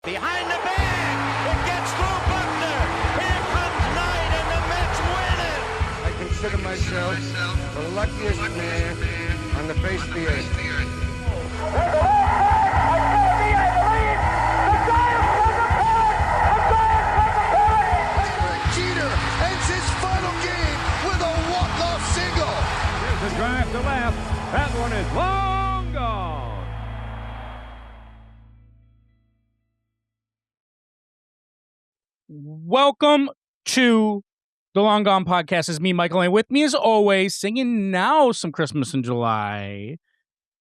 Behind the bag, it gets through Buckner. Here comes Knight, and the Mets win it. I consider myself the luckiest man on the face of the earth. Jeter ends his final game with a walk-off single. Here's the drive to left. That one is long gone. Welcome to the Long Gone Podcast. It's me, Michael, and with me, as always, singing now some Christmas in July.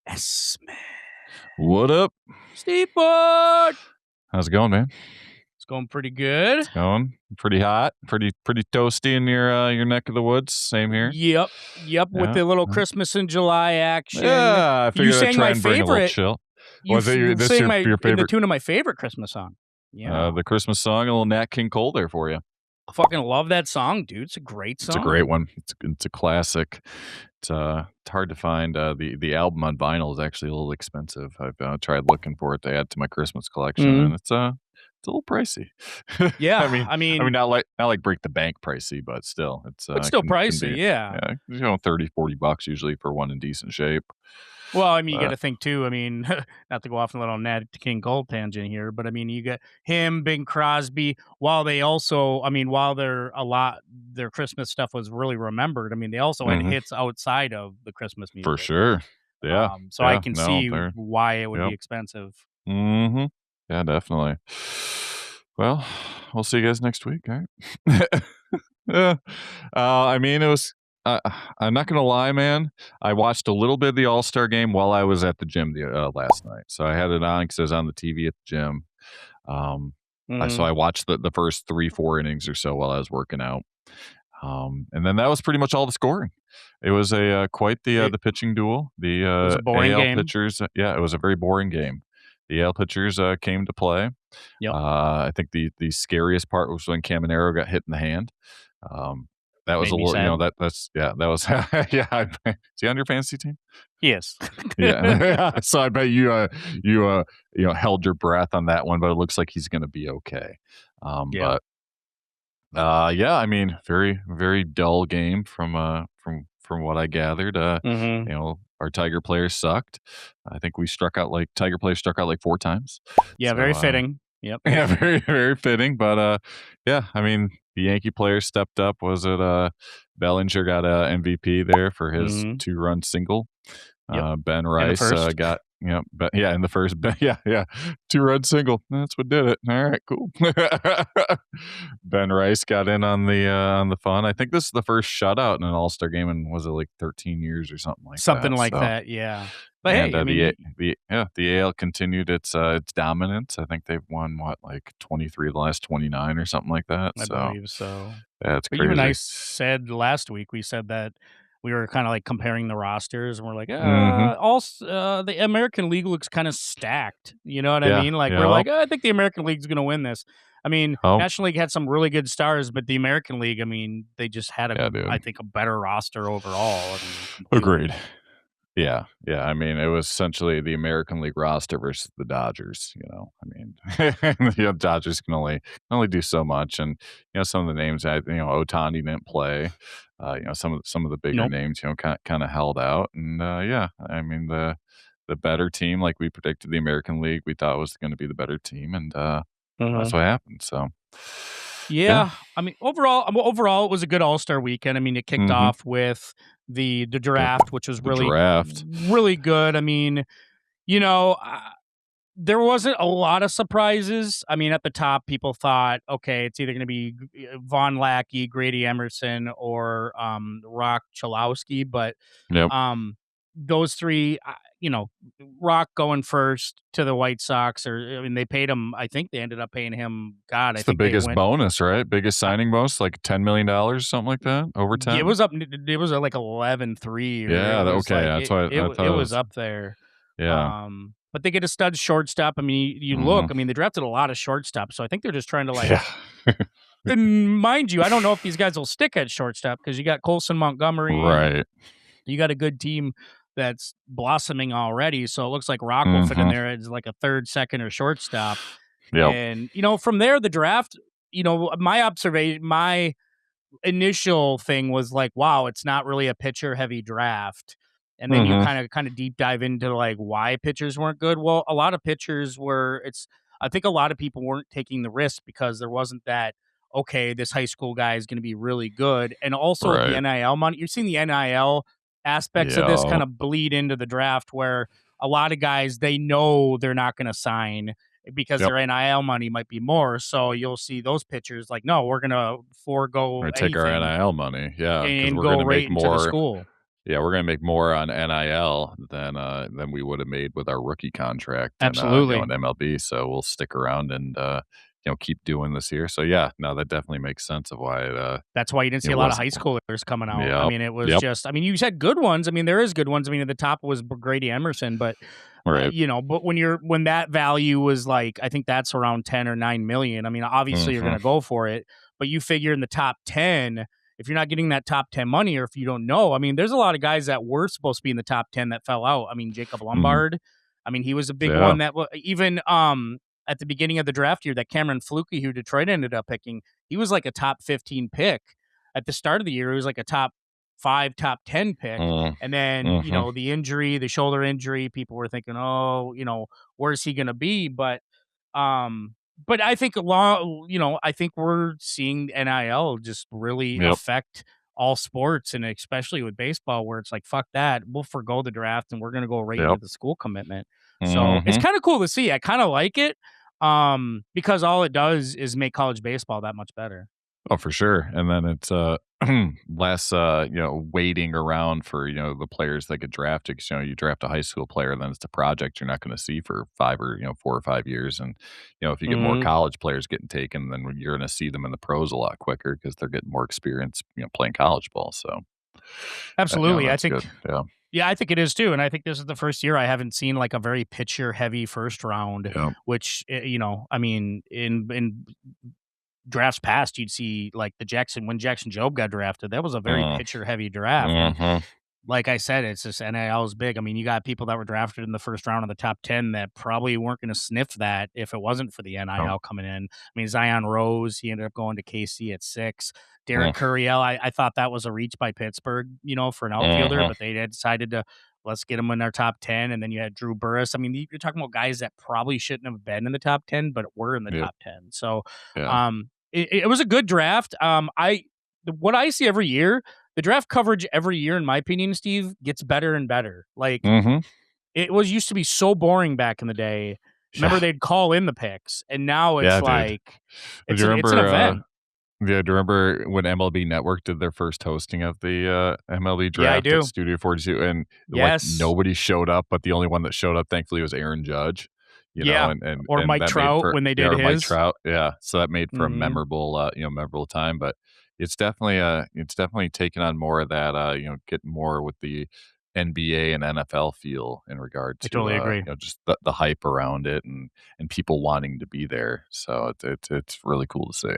S-Man. What up? Steve Ford. How's it going, man? It's going pretty good. It's going pretty hot, pretty toasty in your neck of the woods. Same here. Yep. With the little Christmas in July action. Yeah, I figured I'd try and bring a little favorite. chill. You Was it your the favorite? tune of my favorite Christmas song. Yeah, The Christmas song, a little Nat King Cole there for you. I fucking love that song, dude. It's a great song. It's a great one. It's a classic. It's hard to find. The album on vinyl is actually a little expensive. I've tried looking for it to add to my Christmas collection, and it's a little pricey. Yeah, I mean, not like Break the Bank pricey, but still, it's still can pricey. be, yeah, $30-$40 usually for one in decent shape. Well, I mean, you got to think too. I mean, not to go off on a little Nat King Cole tangent here, but I mean, you got him, Bing Crosby. While their Christmas stuff was really remembered. I mean, they also had hits outside of the Christmas music For sure. Yeah. So I can see why it would be expensive. Mm-hmm. Yeah, definitely. Well, we'll see you guys next week. All right. I mean, it was. I'm not gonna lie, man. I watched a little bit of the All-Star game while I was at the gym last night. So I had it on because I was on the TV at the gym. So I watched the first 3-4 innings or so while I was working out, and then that was pretty much all the scoring. It was quite the pitching duel. The was a boring AL game. pitchers. Yeah, it was a very boring game. The AL pitchers came to play. Yep. I think the scariest part was when Caminero got hit in the hand. That was a little, that was, yeah. Is he on your fantasy team? Yes. Yeah. So I bet you held your breath on that one, but it looks like he's going to be okay. But I mean, very, very dull game from what I gathered. Our Tiger players sucked. I think Tiger players struck out like 4 times. Yeah, so, very fitting. Yep. Yeah, very, very fitting. But I mean, the Yankee players stepped up. Was it Bellinger got a MVP there for his 2-run single? Yep. Ben Rice got in the first 2-run single. That's what did it. All right, cool. Ben Rice got in on the fun. I think this is the first shutout in an All-Star game, and was it like 13 years or something like that? Yeah. But and, hey, I mean, the AL continued its dominance. I think they've won 23 of the last 29 or something like that. I believe so. That's but crazy. You and I said last week, we said that we were kind of like comparing the rosters, and we're like, the American League looks kind of stacked. You know what I mean? Like we're like, I think the American League's going to win this. I mean, National League had some really good stars, but the American League, I mean, they just had I think a better roster overall. I mean, agreed. Yeah. I mean, it was essentially the American League roster versus the Dodgers. I mean, the Dodgers can only do so much, and some of the names, Ohtani didn't play. Some of the bigger names, kind of held out, and I mean the better team, like we predicted, the American League, we thought was going to be the better team, and that's what happened. So. Yeah. I mean, overall, it was a good All-Star weekend. I mean, it kicked off with the draft, which was really good. I mean, there wasn't a lot of surprises. I mean, at the top, people thought, okay, it's either going to be Von Lackey, Grady Emerson, or Rock Chalowski, but those three, Rock going first to the White Sox, they paid him. I think they ended up paying him. God, it's the biggest bonus, right? Biggest signing bonus, like $10 million, something like that, over 10. It was up. It was like 11-3. Yeah, okay, that's why it was up there. Yeah. But they get a stud shortstop. I mean, you look. I mean, they drafted a lot of shortstops, so I think they're just trying to and mind you, I don't know if these guys will stick at shortstop because you got Colson Montgomery, right? You got a good team that's blossoming already. So it looks like Rock will fit in there as like a third, second, or shortstop. Yep. And, from there, the draft, my initial thing was like, wow, it's not really a pitcher heavy draft. And then you kind of deep dive into like why pitchers weren't good. Well, a lot of pitchers I think a lot of people weren't taking the risk because there wasn't that, okay, this high school guy is going to be really good. And also the NIL money, you're seeing the NIL aspects of this kind of bleed into the draft where a lot of guys, they know they're not going to sign because their NIL money might be more. So you'll see those pitchers like, no, we're going to forego take our NIL money. Yeah. And we're going to make more into the school. Yeah, we're going to make more on NIL than we would have made with our rookie contract. Absolutely. In MLB. So we'll stick around and keep doing this here. So yeah, no, that definitely makes sense of why. That's why you didn't see a lot of high schoolers coming out. Yep. I mean, it was just. I mean, you said good ones. I mean, there is good ones. I mean, at the top was Grady Emerson, but right. But when that value was like, I think that's around 10 or 9 million. I mean, obviously you're going to go for it, but you figure in the top 10. If you're not getting that top 10 money, or if you don't know, I mean, there's a lot of guys that were supposed to be in the top 10 that fell out. I mean, Jacob Lombard, I mean, he was a big one that even at the beginning of the draft year, that Cameron Flukie, who Detroit ended up picking, he was like a top 15 pick. At the start of the year, he was like a top 5, top 10 pick. And then, the shoulder injury, people were thinking, where's he going to be? But I think I think we're seeing NIL just really affect all sports, and especially with baseball, where it's like, fuck that, we'll forgo the draft and we're going to go right into the school commitment. So it's kind of cool to see. I kind of like it because all it does is make college baseball that much better. Oh, for sure. And then it's less waiting around for the players that get drafted. 'Cause, you draft a high school player, then it's a project you're not going to see for 4 or 5 years. And if you get more college players getting taken, then you're going to see them in the pros a lot quicker because they're getting more experience playing college ball. So absolutely, I think good. Yeah, I think it is too. And I think this is the first year I haven't seen like a very pitcher heavy first round, which I mean, in drafts past, you'd see like when Jackson Jobe got drafted, that was a very pitcher heavy draft. Like I said, it's just NIL is big. I mean, you got people that were drafted in the first round of the top 10 that probably weren't going to sniff that if it wasn't for the NIL coming in. I mean, Zion Rose, he ended up going to KC at 6. Derek Curiel, I thought that was a reach by Pittsburgh, for an outfielder, but they had decided to let's get him in our top 10. And then you had Drew Burris. I mean, you're talking about guys that probably shouldn't have been in the top 10, but were in the top 10. So, it was a good draft. What I see every year, the draft coverage every year, in my opinion, Steve, gets better and better. Like it used to be so boring back in the day. Remember, they'd call in the picks, and now it's it's an event. Yeah, do you remember when MLB Network did their first hosting of the MLB Draft I do. at Studio 42? And like, nobody showed up, but the only one that showed up, thankfully, was Aaron Judge. Or Mike Trout when they did his. Mike Trout, so that made for a memorable, memorable time. But it's definitely taken on more of that, getting more with the NBA and NFL feel in regard to, I totally agree. Just the hype around it and people wanting to be there. So it's really cool to see.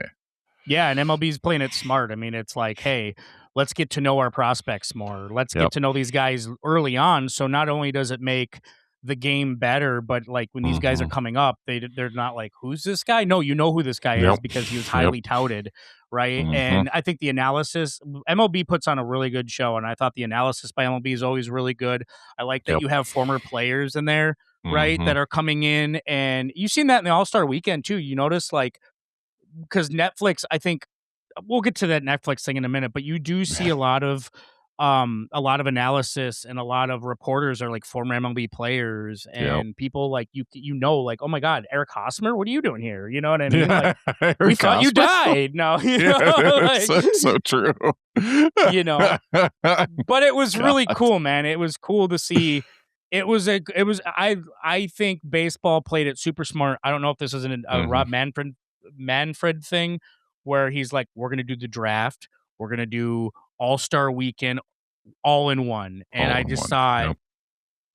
Yeah, and MLB's playing it smart. I mean, it's like, hey, let's get to know our prospects more. Let's get to know these guys early on. So not only does it make the game better, but like when these guys are coming up, they're not like, who's this guy? No, you know who this guy is because he was highly touted, right? And I think the analysis, MLB puts on a really good show, and I thought the analysis by MLB is always really good. I like that you have former players in there, right, that are coming in, and you've seen that in the All-Star Weekend too. You notice like, because Netflix, I think we'll get to that Netflix thing in a minute, but you do see a lot of analysis, and a lot of reporters are like former MLB players and people like like, oh my God, Eric Hosmer, what are you doing here? You know what I mean? Like, we thought you died. No, so true. But it was really cool, man. It was cool to see. I think baseball played it super smart. I don't know if this is a Rob Manfred thing where he's like, we're going to do the draft. We're going to do All-Star Weekend all in one. And I just saw it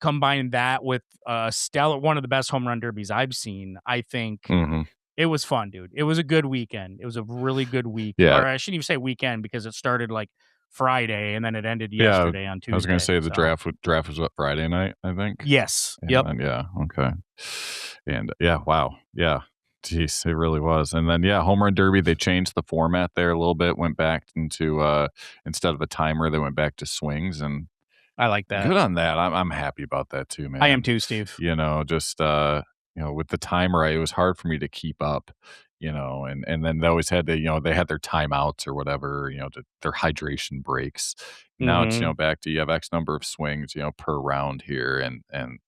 combine that with one of the best home run derbies I've seen. I think it was fun, dude. It was a good weekend. It was a really good week. Yeah. Or I shouldn't even say weekend because it started like Friday and then it ended yesterday on Tuesday. I was going to say the draft was what, Friday night, I think? Yes. Okay. And wow. Yeah. Jeez, it really was. And then, home run derby, they changed the format there a little bit, went back into, instead of a timer, they went back to swings, and I like that. good on that. I'm happy about that too, man. I am too, Steve. Just, with the timer, it was hard for me to keep up, and then they always had to, they had their timeouts or whatever, their hydration breaks. Now it's, back to, you have X number of swings, per round here. And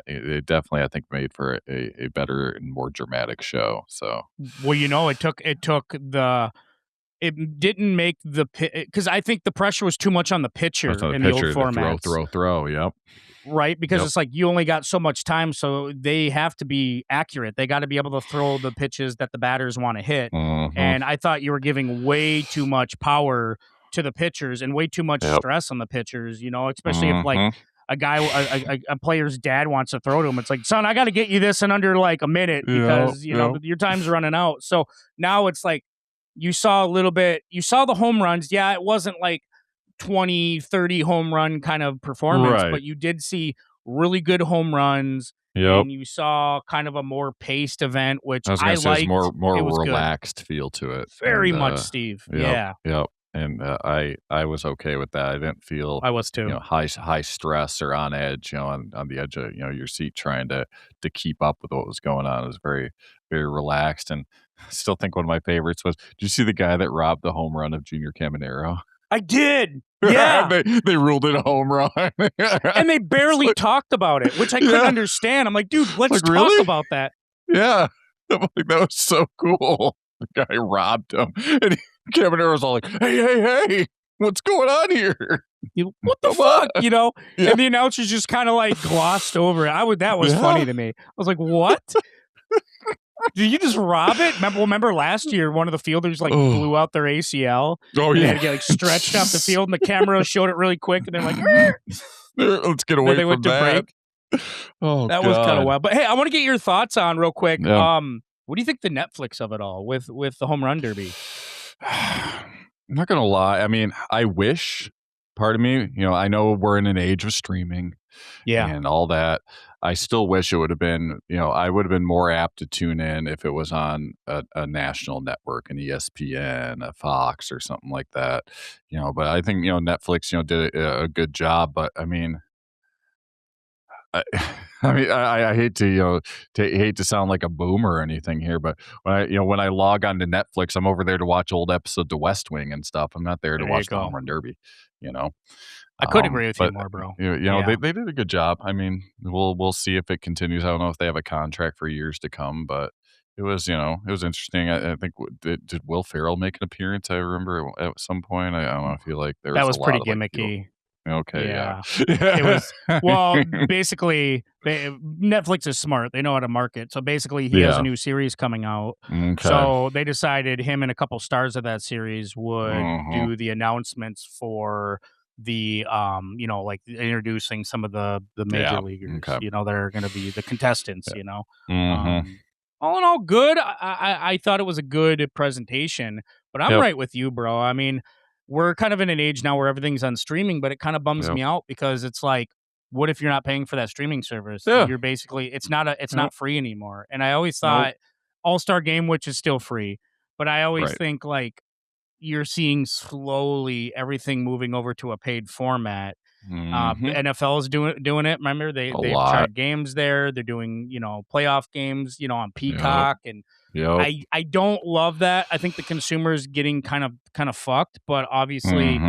it definitely, I think, made for a better and more dramatic show. So, well, it didn't make because I think the pressure was too much on the pitcher in the old format. Throw. Yep. Right, because it's like you only got so much time, so they have to be accurate. They got to be able to throw the pitches that the batters want to hit. And I thought you were giving way too much power to the pitchers and way too much stress on the pitchers. Especially if like a player's dad wants to throw to him. It's like, son, I got to get you this in under like a minute because your time's running out. So now it's like you saw the home runs. Yeah, it wasn't like 20, 30 home run kind of performance, but you did see really good home runs. And you saw kind of a more paced event, which I liked. More relaxed feel to it. Very much, Steve. Yep. And I was okay with that. I didn't feel I was too high stress or on edge, on the edge of your seat trying to keep up with what was going on. It was very, very relaxed. And I still think one of my favorites was, did you see the guy that robbed the home run of Junior Caminero? I did. Yeah. they ruled it a home run. And they barely talked about it, which I couldn't understand. I'm like, dude, let's talk about that. Yeah. I'm like, that was so cool. The guy robbed him. And Caminero was all like, hey, what's going on here? What the fuck? And the announcers just kind of like glossed over it. That was funny to me. I was like, what? Did you just rob it? Remember last year, one of the fielders blew out their ACL. Oh, yeah. They had to get stretched off the field, and the camera showed it really quick, and they're like, let's get away from that. Break. Oh, that was kind of wild. But hey, I want to get your thoughts on real quick. Yeah. What do you think the Netflix of it all with the home run derby? I'm not going to lie. I mean, I wish, part of me, I know we're in an age of streaming and all that. I still wish it would have been, I would have been more apt to tune in if it was on a national network, an ESPN, a Fox or something like that, but I think, Netflix, did a good job, but I mean, I hate to hate to sound like a boomer or anything here, but when I log on to Netflix, I'm over there to watch old episodes of West Wing and stuff. I'm not there to watch the home run derby. I couldn't agree with you more, bro. They did a good job. I mean, we'll see if it continues. I don't know if they have a contract for years to come, but it was interesting. I think did Will Ferrell make an appearance? I remember at some point. I don't know. I feel like that was pretty gimmicky. Okay, yeah. It was, basically, Netflix is smart. They know how to market. So basically, he has a new series coming out. Okay. So they decided him and a couple stars of that series would do the announcements for the, introducing some of the major leaguers, that are going to be the contestants, all in all, good. I thought it was a good presentation, but I'm right with you, bro. I mean, we're kind of in an age now where everything's on streaming, but it kind of bums me out because it's like, what if you're not paying for that streaming service? Yeah. You're basically, it's not free anymore. And I always thought All-Star Game, which is still free, but I always think like you're seeing slowly everything moving over to a paid format. NFL is doing it. Remember, they've tried games there. They're doing, playoff games, on Peacock, and I don't love that. I think the consumer is getting kind of fucked, but obviously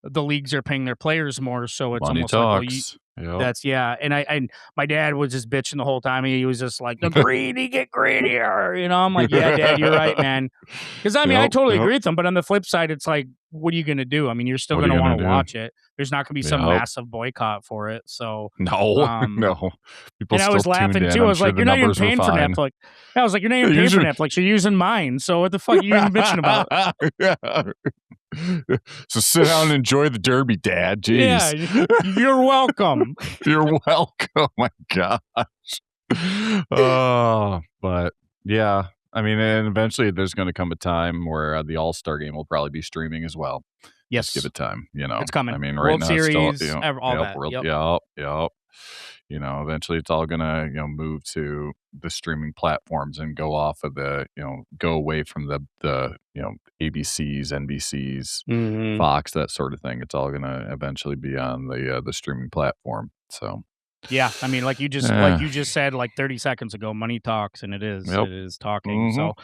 the leagues are paying their players more, so it's money almost talks. That's And my dad was just bitching the whole time. He was just like, the greedy get greedier. I'm like, yeah, Dad, you're right, man. Because I totally agree with him. But on the flip side, it's like, what are you going to do? I mean, you're still going to want to watch it. There's not going to be some massive boycott for it. So no. People and I was laughing too. I was like, you're not even paying for Netflix. I was like, you're not even paying for Netflix. You're using mine. So what the fuck are you even bitching about? So sit down and enjoy the derby, Dad. Jeez. Yeah, you're welcome. You're welcome. Oh my gosh. But yeah, I mean, and eventually there's going to come a time where the All-Star Game will probably be streaming as well. Yes, just give it time. It's coming. I mean, right World now, Series, it's still, all that. Yep. eventually it's all gonna, move to the streaming platforms and go off of go away from the ABCs, NBCs, Mhm. Fox, that sort of thing. It's all gonna eventually be on the streaming platform. So, Yeah, I mean, like yeah. you just said like 30 seconds ago, money talks, and it Yep. is talking. Mhm. So,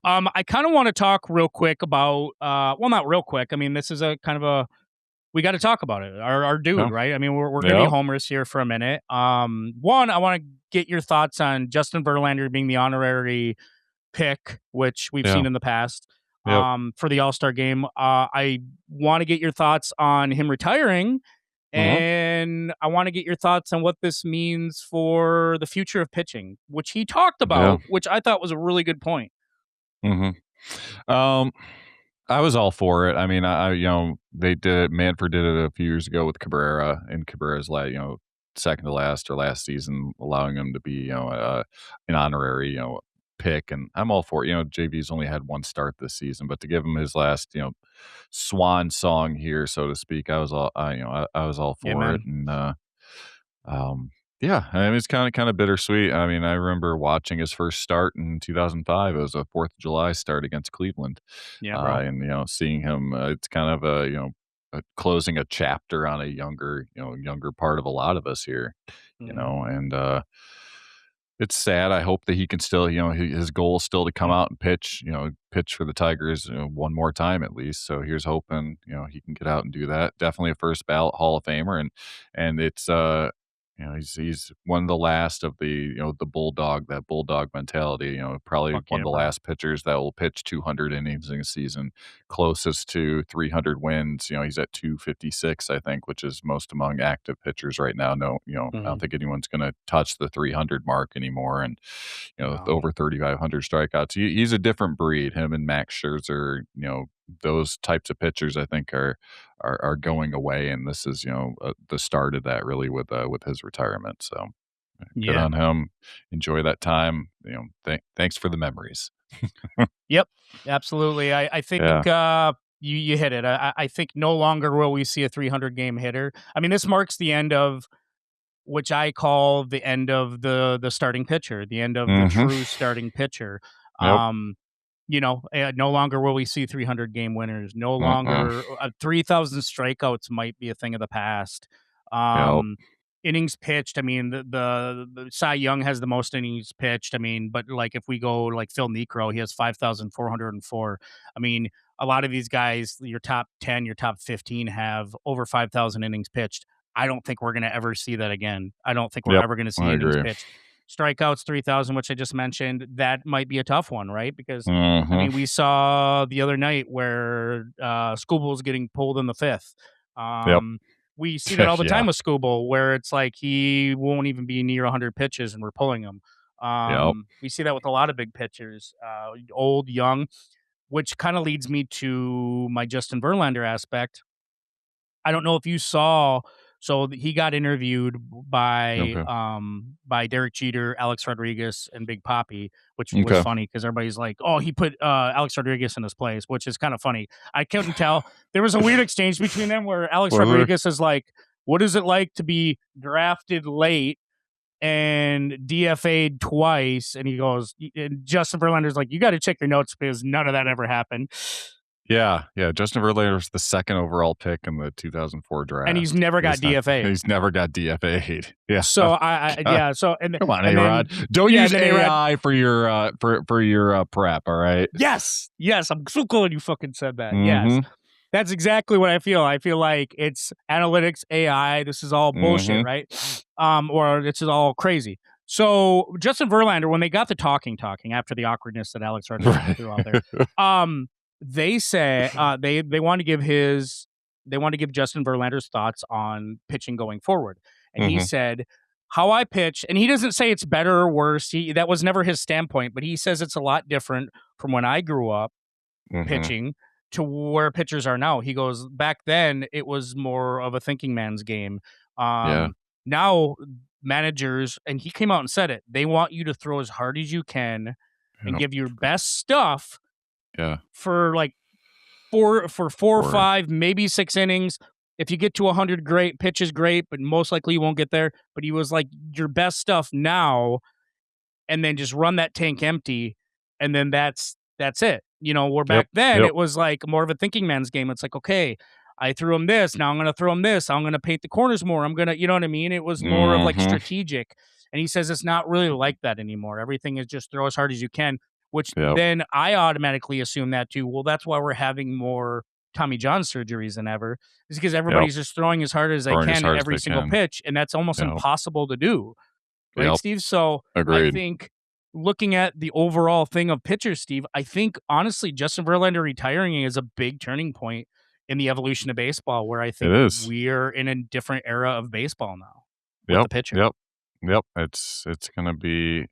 I kind of want to talk real quick about, well, not real quick. I mean, this is a kind of a we got to talk about it. Our dude, Yeah. right? I mean, we're gonna be Yep. homers here for a minute. One, I want to get your thoughts on Justin Verlander being the honorary pick, which we've Yeah. seen in the past, Yep. for the All-Star game. I want to get your thoughts on him retiring, Mhm. and I want to get your thoughts on what this means for the future of pitching, which he talked Yeah. about, which I thought was a really good point. Mhm. Um, I was all for it. I mean, they did Manfred did it a few years ago with Cabrera, and Cabrera's second to last or last season, allowing him to be, an honorary, pick. And I'm all for it. JV's only had one start this season, but to give him his last, swan song here, so to speak, I was all for it. Amen. And um, yeah, I mean, it's kind of bittersweet. I mean, I remember watching his first start in 2005. It was a 4th of July start against Cleveland, Yeah, bro. and seeing him, it's kind of closing a chapter on a younger part of a lot of us here, Mhm. and it's sad. I hope that he can still, his goal is still to come Mhm. out and pitch for the Tigers, one more time at least. So here's hoping, he can get out and do that. Definitely a first ballot Hall of Famer, and it's he's one of the last of that bulldog mentality. Probably Fuck one yeah, of the bro. last pitchers that will pitch 200 innings in a season, closest to 300 wins. He's at 256, I think, which is most among active pitchers right now. No, I don't Mhm. think anyone's going to touch the 300 mark anymore. And with No. over 3,500 strikeouts, he's a different breed. Him and Max Scherzer, those types of pitchers, I think are going away, and this is the start of that really with his retirement. So good Yeah. on him. Enjoy that time. Thanks for the memories. Yep. Absolutely. I think Yeah. you hit it. I think no longer will we see a 300 game hitter. I mean, this marks the end of, which I call the end of the starting pitcher, the end of the Hmm. true starting pitcher. Yep. No longer will we see 300 game winners. No Mm-mm. longer 3,000 strikeouts might be a thing of the past. Yep. Um, innings pitched. I mean, the Cy Young has the most innings pitched. I mean, but like if we go like Phil Niekro, he has 5,404. I mean, a lot of these guys, your top 10, your top 15 have over 5,000 innings pitched. I don't think we're going to ever see that again. I don't think we're Yep. ever going to see I innings agree. pitched. Strikeouts 3,000, which I just mentioned, that might be a tough one, right? Because I Hmm. mean, we saw the other night where Scooble's getting pulled in the fifth. Yep. We see that all the Yeah. time with Scooble, where it's like he won't even be near 100 pitches and we're pulling him. Yep. We see that with a lot of big pitchers, old, young, which kind of leads me to my Justin Verlander aspect. I don't know if you saw. So he got interviewed Okay. by Derek Jeter, Alex Rodriguez, and Big Papi, which was Okay. funny because everybody's like, "Oh, he put Alex Rodriguez in his place," which is kind of funny. I couldn't tell. There was a weird exchange between them where Alex Was there? Rodriguez is like, "What is it like to be drafted late and DFA'd twice?" And he goes, and Justin Verlander's like, "You got to check your notes because none of that ever happened." Yeah. Justin Verlander was the second overall pick in the 2004 draft. And he's never got DFA'd. He's never got DFA'd. Yeah. So yeah. So Come on, and A-Rod. then Don't yeah, use and then A-Rod, AI for your prep. All right. yes, I'm so glad you fucking said that. Yes, Mm-hmm. that's exactly what I feel. I feel like it's analytics, AI. This is all bullshit, Mm-hmm. right? Or this is all crazy. So Justin Verlander, when they got the talking after the awkwardness that Alex Rodriguez threw out there, they say they want to give Justin Verlander's thoughts on pitching going forward, and he Mm-hmm. said, "How I pitch," and he doesn't say it's better or worse. That was never his standpoint, but he says it's a lot different from when I grew up Mm-hmm. pitching to where pitchers are now. He goes, back then it was more of a thinking man's game. Yeah. Now managers, and he came out and said it, they want you to throw as hard as you can and Yep. give your best stuff Yeah. for like four or Or- five, maybe 6 innings. if you get to 100, great. Pitch is great, but most likely you won't get there. But he was like, your best stuff now, and then just run that tank empty, and then that's it. Where back then it was like more of a thinking man's game. It's like, okay, I threw him this, now I'm going to throw him this. I'm going to paint the corners more. I'm going to, you know what I mean? It was more of like strategic. And he says it's not really like that anymore. Everything is just throw as hard as you can, which then I automatically assume that too. Well, that's why we're having more Tommy John surgeries than ever, is because everybody's just throwing as hard as they can every single pitch. And that's almost impossible to do. Right, Steve? So Agreed. I think looking at the overall thing of pitchers, Steve, I think honestly Justin Verlander retiring is a big turning point in the evolution of baseball, where I think we're in a different era of baseball now with the pitcher. Yep. It's gonna be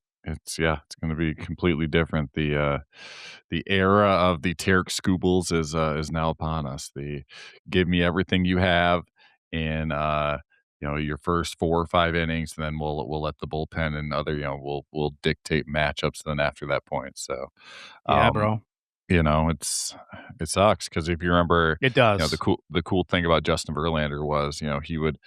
completely different. The era of the Tarek Skubals is now upon us. The give me everything you have in your first 4 or 5 innings, and then we'll let the bullpen and other we'll dictate matchups then after that point. So bro. It sucks because if you remember, it does. The cool thing about Justin Verlander was he would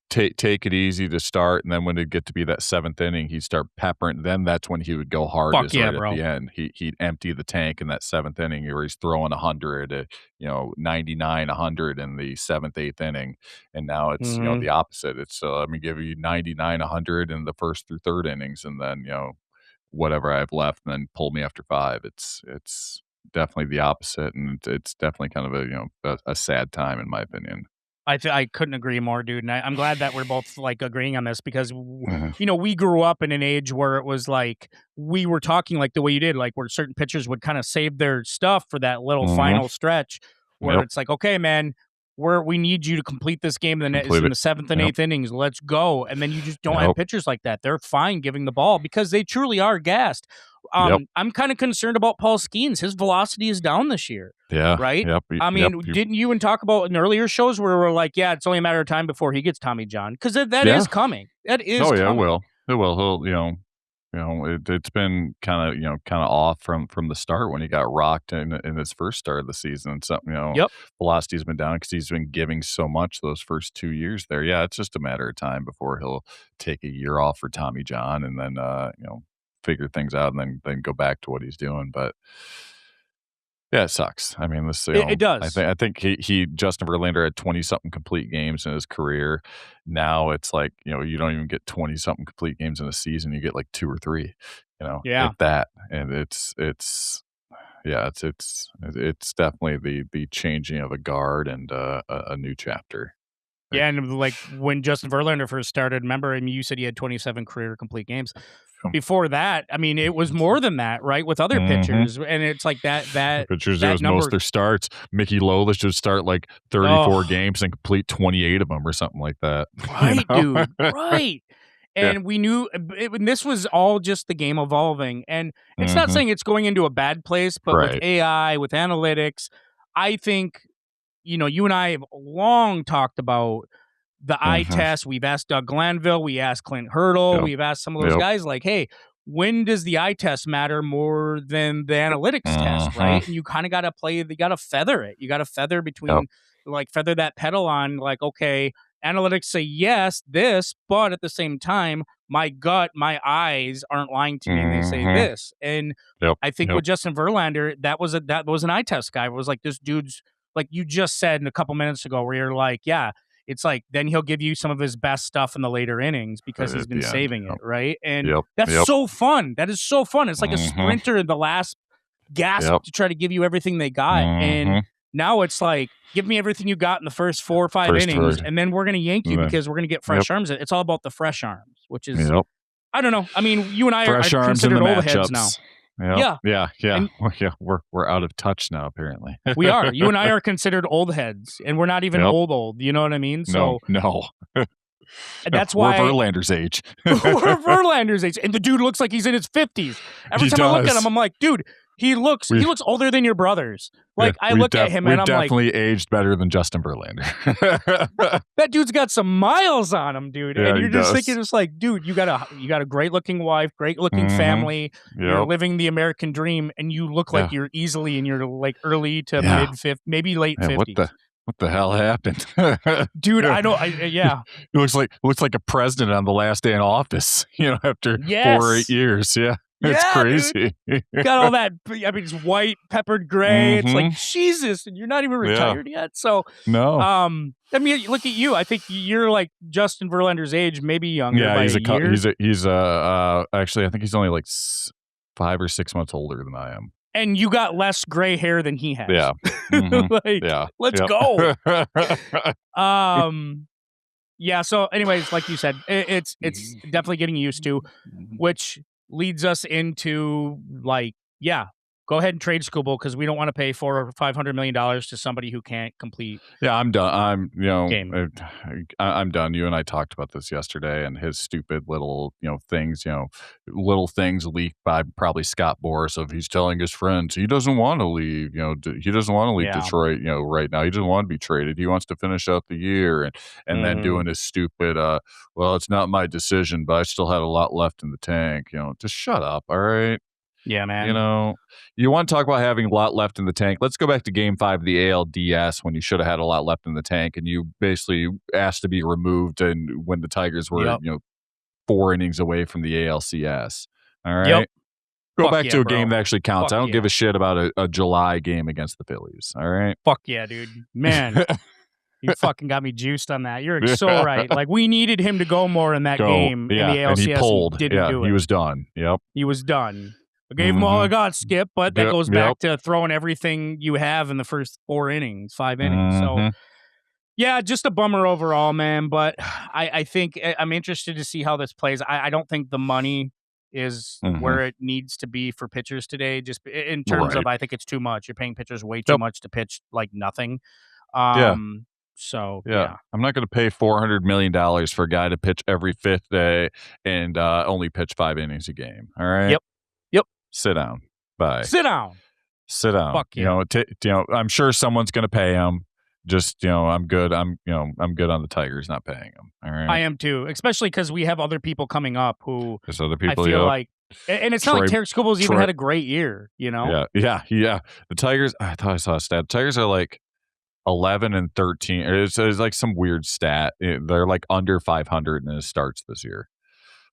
take it easy to start, and then when it'd get to be that 7th inning, he'd start peppering. Then that's when he would go hardest at the end. He'd empty the tank in that 7th inning, where he's throwing 100, 99, 100 in the 7th, 8th inning. And now it's the opposite. It's let me give you 99, 100 in the first through 3rd innings, and then whatever I have left, and then pull me after 5. It's definitely the opposite, and it's definitely kind of a sad time in my opinion. I couldn't agree more, dude. And I'm glad that we're both like agreeing on this, because, we grew up in an age where it was like, we were talking like the way you did, like where certain pitchers would kind of save their stuff for that little final stretch where it's like, okay, man, we need you to complete this game in the 7th and 8th innings. Let's go. And then you just don't have pitchers like that. They're fine giving the ball because they truly are gassed. I'm kind of concerned about Paul Skeens. His velocity is down this year. Yeah. Right? I mean, didn't you and talk about in earlier shows where we're like, it's only a matter of time before he gets Tommy John? Because that is coming. That is coming. It will. He'll, it's been kind of off from the start when he got rocked in his first start of the season. Something, velocity's been down because he's been giving so much those first 2 years there. Yeah, it's just a matter of time before he'll take a year off for Tommy John and then, figure things out and then go back to what he's doing. But yeah, it sucks. I mean, it does. I think he Justin Verlander had 20-something complete games in his career. Now it's like, you don't even get 20-something complete games in a season. You get like 2 or 3, at that. And it's definitely the changing of a guard and a new chapter. Yeah, and like when Justin Verlander first started, remember, you said he had 27 career complete games. Before that, I mean, it was more than that, right? With other pitchers, and it's like that pitchers, that it was most of their starts. Mickey Lola should start like 34 games and complete 28 of them or something like that. Right, dude, right. And we knew and this was all just the game evolving. And it's not saying it's going into a bad place, but with AI, with analytics, I think, you and I have long talked about the eye test. We've asked Doug Glanville. We asked Clint Hurdle. We've asked some of those guys like, hey, when does the eye test matter more than the analytics test, right? And you kind of got to you got to feather it. You got to feather between, feather that pedal on, like, okay, analytics say yes, this, but at the same time, my gut, my eyes aren't lying to me, and they say this. And I think with Justin Verlander, that was an eye test guy. It was like, this dude's, like you just said a couple minutes ago, where you're like, it's like, then he'll give you some of his best stuff in the later innings because he's been saving it, right? And that's so fun. That is so fun. It's like a sprinter in the last gasp to try to give you everything they got. And now it's like, give me everything you got in the first 4 or 5 innings, and then we're going to yank you because we're going to get fresh arms. It's all about the fresh arms, which is, I don't know. I mean, you and I are considered old heads now. Yeah. And we're out of touch now, apparently. We are. You and I are considered old heads, and we're not even old. You know what I mean? So no. And that's why we're Verlander's age. We're Verlander's age, and the dude looks like he's in his 50s. Every time I look at him, I'm like, dude, He looks older than your brothers. Like, I look at him and I'm like, definitely aged better than Justin Verlander. that dude's got some miles on him, dude. Yeah, and you're he just does. thinking, it's like, dude, you got a great looking wife, great looking family. You're living the American dream, and you look like you're easily in your like early to mid 50s, maybe late 50s. What the hell happened? Dude, I know. Yeah. He looks like a president on the last day in office, after 4 or 8 years. Yeah. It's crazy. Got all that. I mean, it's white, peppered gray. It's like, Jesus, and you're not even retired yet. So, no. I mean, look at you. I think you're like Justin Verlander's age, maybe younger. Yeah, by he's a year. He's actually, I think he's only like 5 or 6 months older than I am. And you got less gray hair than he has. Yeah. Let's go. Yeah. So, anyways, like you said, it's definitely getting used to, which leads us into go ahead and trade Skubal, because we don't want to pay $400 or $500 million to somebody who can't complete. Yeah, I'm done. Game. I'm done. You and I talked about this yesterday, and his stupid little things, little things leaked by probably Scott Boras of he's telling his friends he doesn't want to leave. He doesn't want to leave Detroit. Right now he doesn't want to be traded. He wants to finish out the year, and then doing his stupid. Well, it's not my decision, but I still had a lot left in the tank. Just shut up. All right. Yeah, man. You want to talk about having a lot left in the tank. Let's go back to Game 5 of the ALDS when you should have had a lot left in the tank, and you basically asked to be removed, and when the Tigers were 4 innings away from the ALCS. All right. Yep. Go back to a bro. game that actually counts. I don't give a shit about a July game against the Phillies. All right. Fuck yeah, dude. Man. You fucking got me juiced on that. You're so right. Like, we needed him to go more in that game in the ALCS. And he pulled. He didn't do it. He was done. Yep. He was done. I gave him all I got, Skip, but that goes back to throwing everything you have in the first 5 innings. So, yeah, just a bummer overall, man. But I think I'm interested to see how this plays. I don't think the money is where it needs to be for pitchers today, just in terms of, I think it's too much. You're paying pitchers way too much to pitch like nothing. So, yeah. I'm not going to pay $400 million for a guy to pitch every 5th day and only pitch 5 innings a game. All right? Yep. Sit down. Bye. Sit down. Fuck yeah. I'm sure someone's going to pay him. Just, I'm good. I'm good on the Tigers not paying him. All right. I am too, especially because we have other people coming up who there's other people. I feel like, and it's not like Tarik Skubal's even had a great year. Yeah. The Tigers. I thought I saw a stat. The Tigers are like 11-13. It's like some weird stat. They're like under 500 in his starts this year.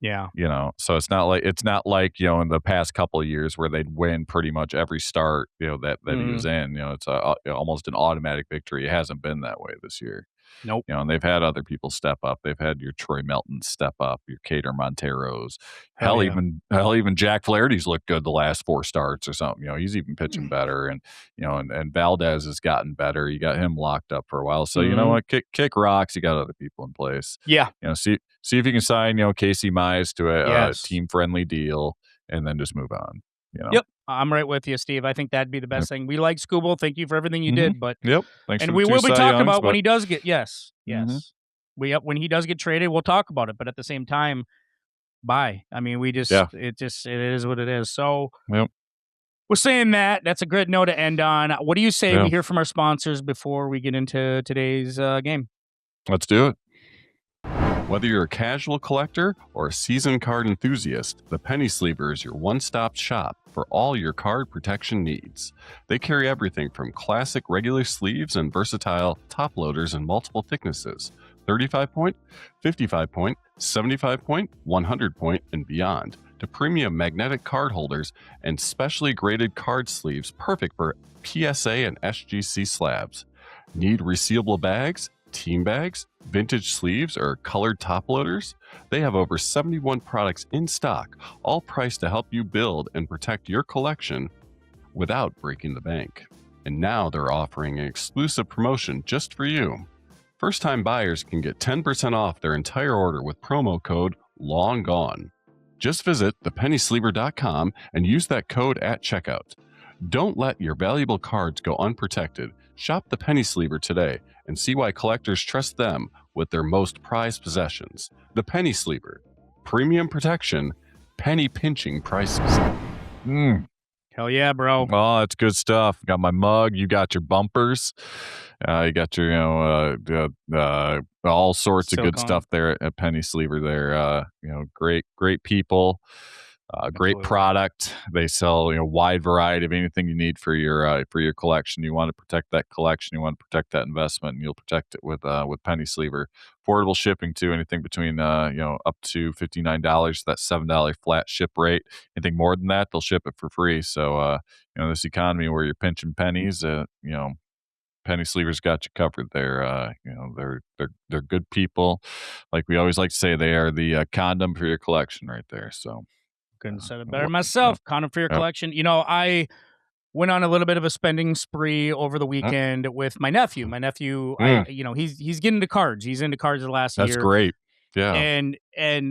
Yeah. So it's not like in the past couple of years where they'd win pretty much every start, that he was in. It's almost an automatic victory. It hasn't been that way this year. Nope. And they've had other people step up. They've had your Troy Meltons step up, your Cater Monteros. Hell, even Jack Flaherty's looked good the last 4 starts or something. He's even pitching better, and and Valdez has gotten better. You got him locked up for a while. So you know what? Kick rocks. You got other people in place. Yeah. See if you can sign Casey Mize to a team friendly deal, and then just move on. Yep. I'm right with you, Steve. I think that'd be the best thing. We like Skubal. Thank you for everything you did. But thanks. And we will be talking about when he does get when he does get traded, we'll talk about it. But at the same time, bye. I mean, it is what it is. So we're saying that's a good note to end on. What do you say we hear from our sponsors before we get into today's game? Let's do it. Whether you're a casual collector or a seasoned card enthusiast, the Penny Sleever is your one-stop shop for all your card protection needs. They carry everything from classic regular sleeves and versatile top loaders in multiple thicknesses, 35-point, 55-point, 75-point, 100-point, and beyond, to premium magnetic card holders and specially graded card sleeves perfect for PSA and SGC slabs. Need resealable bags, team bags, vintage sleeves, or colored top loaders? They have over 71 products in stock, all priced to help you build and protect your collection without breaking the bank. And now they're offering an exclusive promotion just for you. First-time buyers can get 10% off their entire order with promo code LONGGONE. Just visit thepennysleever.com and use that code at checkout. Don't let your valuable cards go unprotected. Shop the Penny Sleever today and see why collectors trust them with their most prized possessions. The Penny Sleever. Premium protection, penny pinching prices. Hell yeah, bro. Oh, that's good stuff. Got my mug. You got your bumpers. You got your, all sorts of good Silicone. stuff there at Penny Sleever there. Great people. Great Absolutely. product. They sell wide variety of anything you need for your collection. You want to protect that collection. You want to protect that investment, and you'll protect it with Penny Sleever. Affordable shipping too. Anything between up to $59. That's $7 flat ship rate. Anything more than that, they'll ship it for free. So this economy where you're pinching pennies, Penny Sleever's got you covered there. They're good people. Like we always like to say, they are the condom for your collection right there. So. Couldn't have said it better myself. Condom for your collection. I went on a little bit of a spending spree over the weekend with my nephew. My nephew, he's getting into cards. He's into cards the last year. That's great. Yeah. And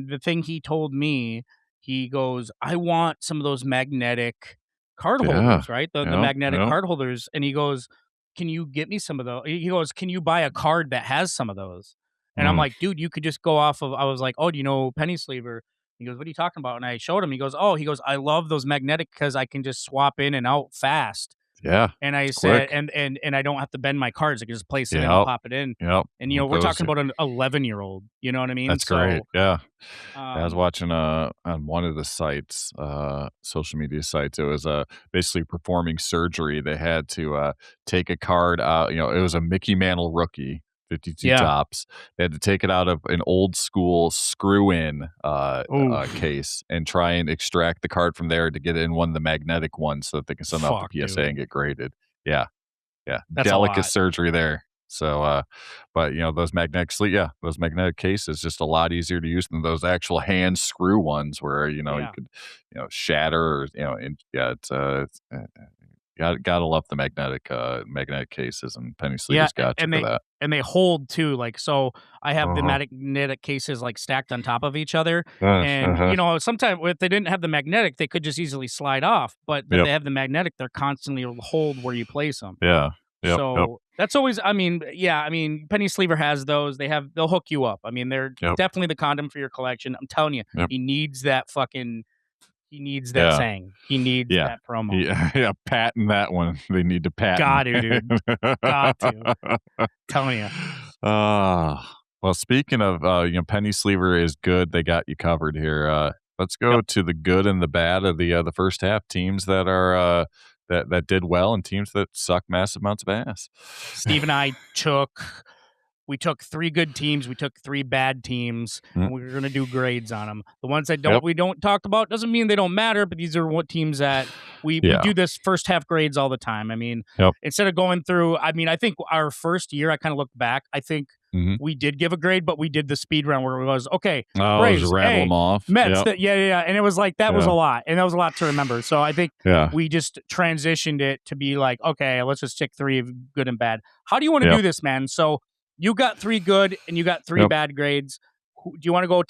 the thing he told me, he goes, I want some of those magnetic card holders, right? The magnetic card holders. And he goes, can you get me some of those? He goes, can you buy a card that has some of those? And I'm like, dude, you could just go off of, I was like, oh, do you know Penny Sleever? He goes, what are you talking about? And I showed him. He goes, I love those magnetic because I can just swap in and out fast. Yeah. And I said, and I don't have to bend my cards. I can just place it in and pop it in. Yep. And, we're talking about an 11-year-old. You know what I mean? That's great. Yeah. I was watching on one of the sites, social media sites. It was basically performing surgery. They had to take a card out. It was a Mickey Mantle rookie. 52 tops. They had to take it out of an old school screw-in case and try and extract the card from there to get it in one of the magnetic ones so that they can send off the PSA and get graded. Yeah. That's delicate surgery there. So, but those those magnetic cases just a lot easier to use than those actual hand screw ones where you could shatter or gotta love the magnetic cases, and Penny Sleever's got you for that. And they hold too, so I have the magnetic cases stacked on top of each other. And sometimes if they didn't have the magnetic, they could just easily slide off. But if they have the magnetic, they're constantly hold where you place them. Yeah. That's always, Penny Sleever has those. They'll hook you up. They're definitely the condom for your collection. I'm telling you, he needs that saying. He needs that promo. Yeah, patent that one. They need to patent. Got to, dude. Got to. Telling you. Well, speaking of, Penny Sleever is good. They got you covered here. Let's go to the good and the bad of the first half. Teams that are that did well and teams that suck massive amounts of ass. Steve and I we took 3 good teams. We took 3 bad teams, and we're going to do grades on them. The ones that we don't talk about doesn't mean they don't matter, but these are what teams that we do this first half grades all the time. Instead of going through, I think our first year, I kind of looked back. I think we did give a grade, but we did the speed round where it was, okay, Braves, just rattle them off. Mets, and it was that was a lot, and that was a lot to remember. So I think we just transitioned it to be okay, let's just stick 3 of good and bad. How do you want to do this, man? So you got 3 good and you got 3 bad grades. Do you want to go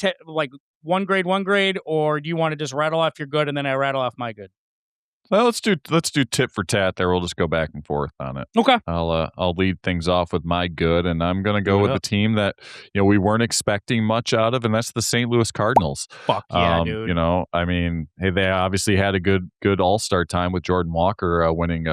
one grade, or do you want to just rattle off your good and then I rattle off my good? Well, let's do tit for tat there. We'll just go back and forth on it. Okay. I'll lead things off with my good, and I'm going to go with the team that we weren't expecting much out of, and that's the St. Louis Cardinals. Fuck yeah, dude. Hey, they obviously had a good All-Star time with Jordan Walker winning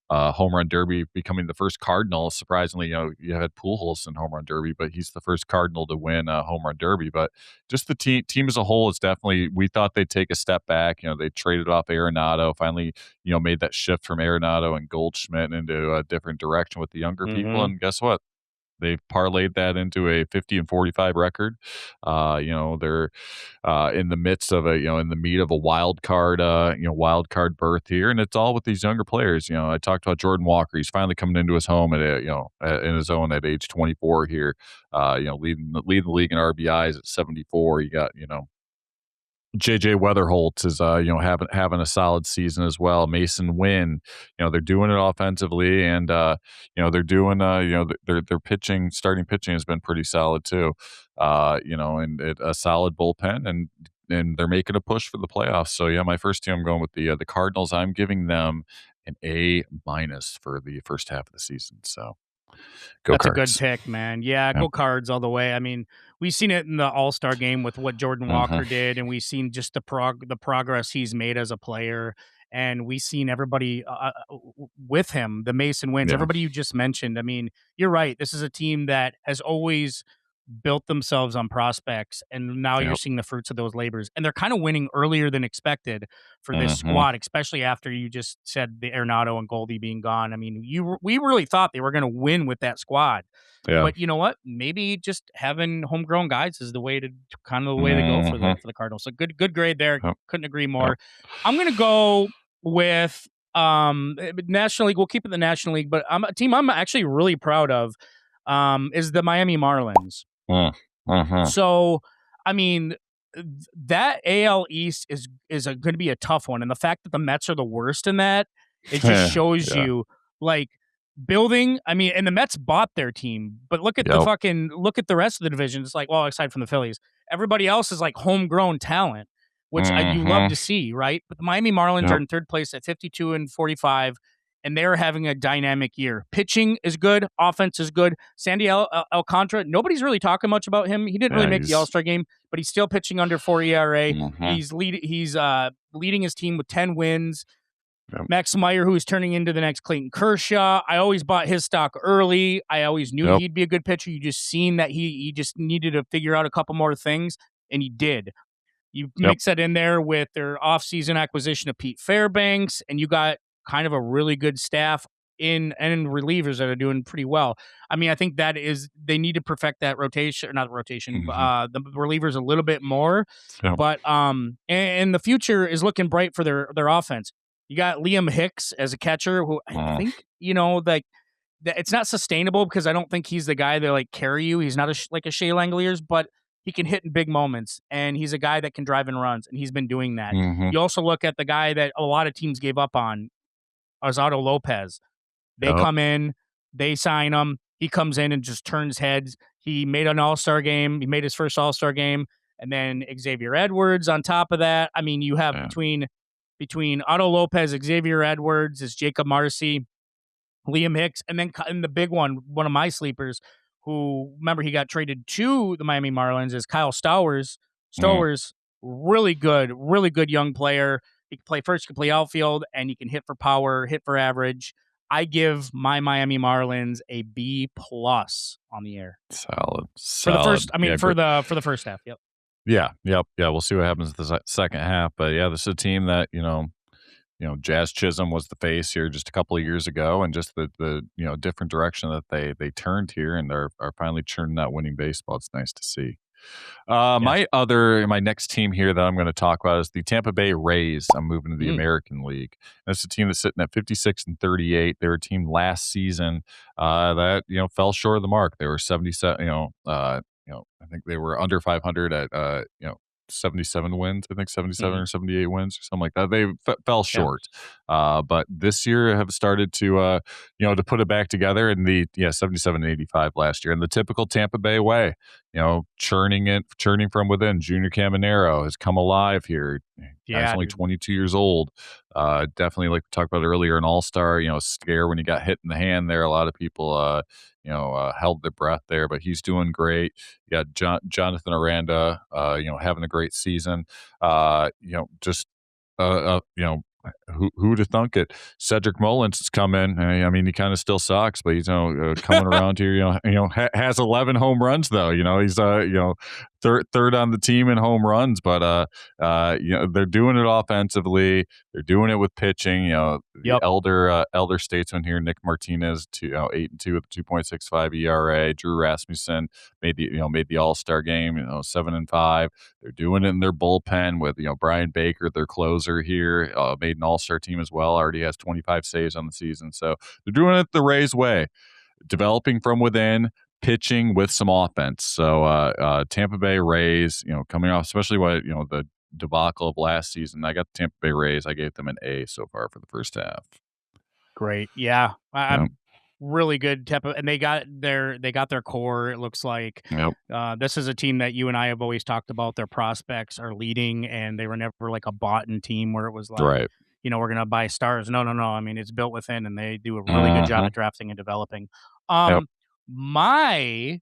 home run derby, becoming the first Cardinal. Surprisingly, you had Pujols in home run derby, but he's the first Cardinal to win a home run derby. But just the team as a whole is definitely, we thought they'd take a step back. They traded off Arenado, finally, made that shift from Arenado and Goldschmidt into a different direction with the younger people. And guess what? They've parlayed that into a 50-45 record. They're in the midst of in the meat of a wild card berth here, and it's all with these younger players. I talked about Jordan Walker. He's finally coming into his home in his own at age 24 here. Leading the league in RBIs at 74. You got JJ Weatherholt is having a solid season as well. Mason Wynn, they're doing it offensively, and they're doing their pitching, starting pitching has been pretty solid too. And a solid bullpen, and they're making a push for the playoffs. So my first team, I'm going with the Cardinals. I'm giving them an A- for the first half of the season. So That's Cards. A good pick, man. Yeah, go Cards all the way. We've seen it in the All-Star game with what Jordan Walker did, and we've seen just the progress he's made as a player. and we seen everybody with him, the Mason wins, everybody you just mentioned. I mean, you're right. This is a team that has always built themselves on prospects, and now you're seeing the fruits of those labors, and they're kind of winning earlier than expected for this squad, especially after you just said the Arenado and Goldie being gone. I mean, we really thought they were going to win with that squad. But you know what? Maybe just having homegrown guys is the way to kind of the way to go for the Cardinals. So good grade there. Couldn't agree more. I'm going to go with National League. We'll keep it the National League, but a team I'm actually really proud of is the Miami Marlins. So, I mean, that AL East is going to be a tough one, and the fact that the Mets are the worst in that, it just shows you like building. I mean, and the Mets bought their team, but look at look at the rest of the division. It's like, well, aside from the Phillies, everybody else is like homegrown talent, which you love to see, right? But the Miami Marlins are in third place at 52-45. And they're having a dynamic year. Pitching is good. Offense is good. Sandy Alcantara, nobody's really talking much about him. He didn't really make the All-Star game, but he's still pitching under 4 ERA. He's leading his team with 10 wins. Max Meyer, who is turning into the next Clayton Kershaw. I always bought his stock early. I always knew he'd be a good pitcher. You just seen that he just needed to figure out a couple more things, and he did. You mix that in there with their offseason acquisition of Pete Fairbanks, and you got kind of a really good staff in relievers that are doing pretty well. I mean, I think that is, they need to perfect that rotation, or not rotation, the relievers a little bit more. But and the future is looking bright for their offense. You got Liam Hicks as a catcher, who I think, like, it's not sustainable because I don't think he's the guy that like carry you. He's not like a Shea Langoliers, but he can hit in big moments, and he's a guy that can drive in runs, and he's been doing that. You also look at the guy that a lot of teams gave up on, Osvaldo Lopez. They come in, they sign him. He comes in and just turns heads. He made an All-Star game. He made his first All-Star game. And then Xavier Edwards on top of that. I mean, you have between Otto Lopez, Xavier Edwards, is Jacob Marcy, Liam Hicks, and then in the big one of my sleepers, who, remember, he got traded to the Miami Marlins, is Kyle Stowers. Really good young player. He can play first, he can play outfield, and he can hit for power, hit for average. I give my Miami Marlins a B+ on the year. Solid. For the first, for the first half. Yeah. We'll see what happens the second half, but this is a team that Jazz Chisholm was the face here just a couple of years ago, and just the different direction that they turned here, and are finally churning out winning baseball. It's nice to see. My next team here that I'm going to talk about is the Tampa Bay Rays. I'm moving to the American League. That's a team that's sitting at 56-38. They were a team last season that fell short of the mark. They were 77. I think they were under 500 at 77 wins. I think 77 or 78 wins or something like that. They fell short, but this year have started to to put it back together. In the 77-85 last year, in the typical Tampa Bay way, churning from within. Junior Caminero has come alive here. He's only 22 years old. Definitely, like we talked about earlier, an all-star. Scare when he got hit in the hand there. A lot of people held their breath there, but he's doing great. You got Jonathan Aranda, having a great season. Who to thunk it? Cedric Mullins has come in. I mean, he kind of still sucks, but he's coming around here. Has 11 home runs though. He's third on the team in home runs, but they're doing it offensively. They're doing it with pitching. The elder statesman here, Nick Martinez, 8-2 with a 2.65 ERA. Drew Rasmussen made the All-Star game. 7-5. They're doing it in their bullpen with Brian Baker, their closer here, made an All-Star team as well. Already has 25 saves on the season. So they're doing it the Rays way, developing from within, pitching with some offense. So Tampa Bay Rays, coming off, especially the debacle of last season. I got the Tampa Bay Rays. I gave them an A so far for the first half. Great. Yeah. I'm really good. Tampa, and they got their core, it looks like. This is a team that you and I have always talked about. Their prospects are leading, and they were never like a bought-in team where it was like, right, we're going to buy stars. No. I mean, it's built within, and they do a really good job at drafting and developing. My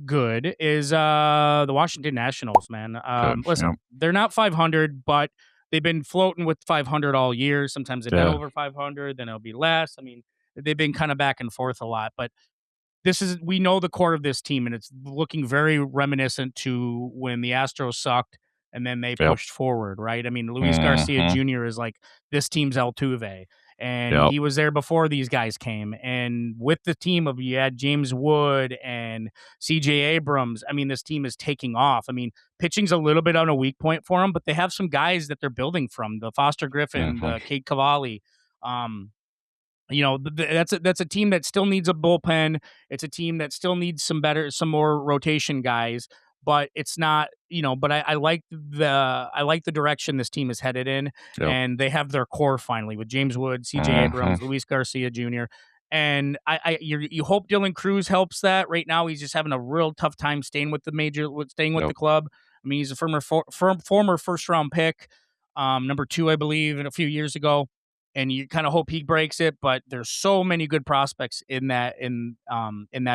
good is the Washington Nationals, man. Listen, they're not 500, but they've been floating with 500 all year. Sometimes they've been over 500, then it'll be less. I mean, they've been kind of back and forth a lot, but we know the core of this team, and it's looking very reminiscent to when the Astros sucked and then they pushed forward, right? I mean, Luis Garcia Jr. is like this team's Altuve, and he was there before these guys came. And with the team of you had James Wood and CJ Abrams, I mean, this team is taking off. I mean, pitching's a little bit on a weak point for them, but they have some guys that they're building from, the Foster Griffin, the Cade Cavalli. That's a team that still needs a bullpen. It's a team that still needs some more rotation guys, but it's not, but I like the direction this team is headed in, and they have their core finally with James Wood, CJ Abrams, Luis Garcia Jr. And you hope Dylan Cruz helps that. Right now, he's just having a real tough time staying with the club. I mean, he's a former first round pick, number 2, I believe, a few years ago. And you kind of hope he breaks it, but there's so many good prospects in that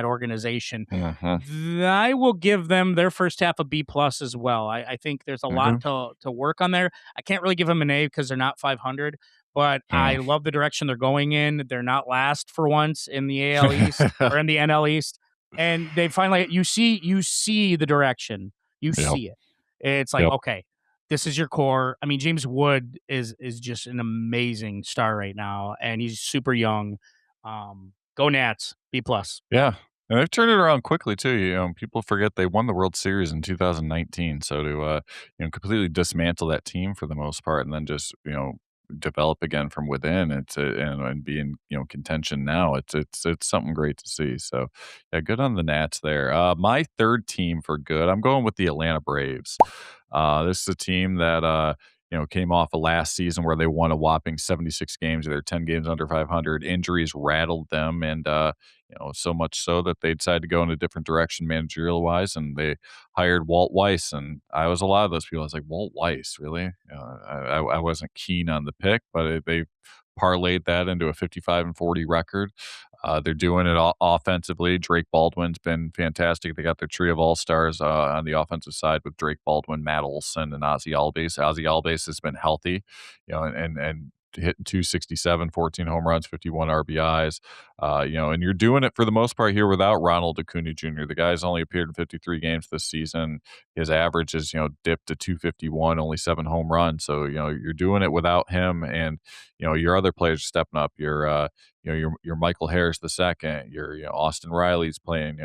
organization. I will give them their first half a B+ as well. I think there's a lot to work on there. I can't really give them an A because they're not 500, but I love the direction they're going in. They're not last for once in the AL East or in the NL East, and they finally you see the direction. You see it. It's like okay. This is your core. I mean, James Wood is just an amazing star right now, and he's super young. Go Nats, B+. Yeah, and they've turned it around quickly too. People forget they won the World Series in 2019, so to completely dismantle that team for the most part, and then just develop again from within and be in contention now. It's something great to see. So yeah, good on the Nats there. My third team for good, I'm going with the Atlanta Braves. This is a team that came off of last season where they won a whopping 76 games. They're 10 games under 500. Injuries rattled them, and so much so that they decided to go in a different direction managerial wise, and they hired Walt Weiss. And I was a lot of those people. I was like, Walt Weiss, really? I wasn't keen on the pick, but they parlayed that into a 55-40 record. They're doing it offensively. Drake Baldwin's been fantastic. They got their trio of all-stars on the offensive side with Drake Baldwin, Matt Olson, and Ozzie Albies. Ozzie Albies has been healthy, and hitting 267, 14 home runs, 51 RBIs. And you're doing it for the most part here without Ronald Acuna Jr. The guy's only appeared in 53 games this season. His average is, dipped to 251, only 7 home runs. So, you're doing it without him, and, your other players are stepping up. Your Michael Harris II, your Austin Riley's playing,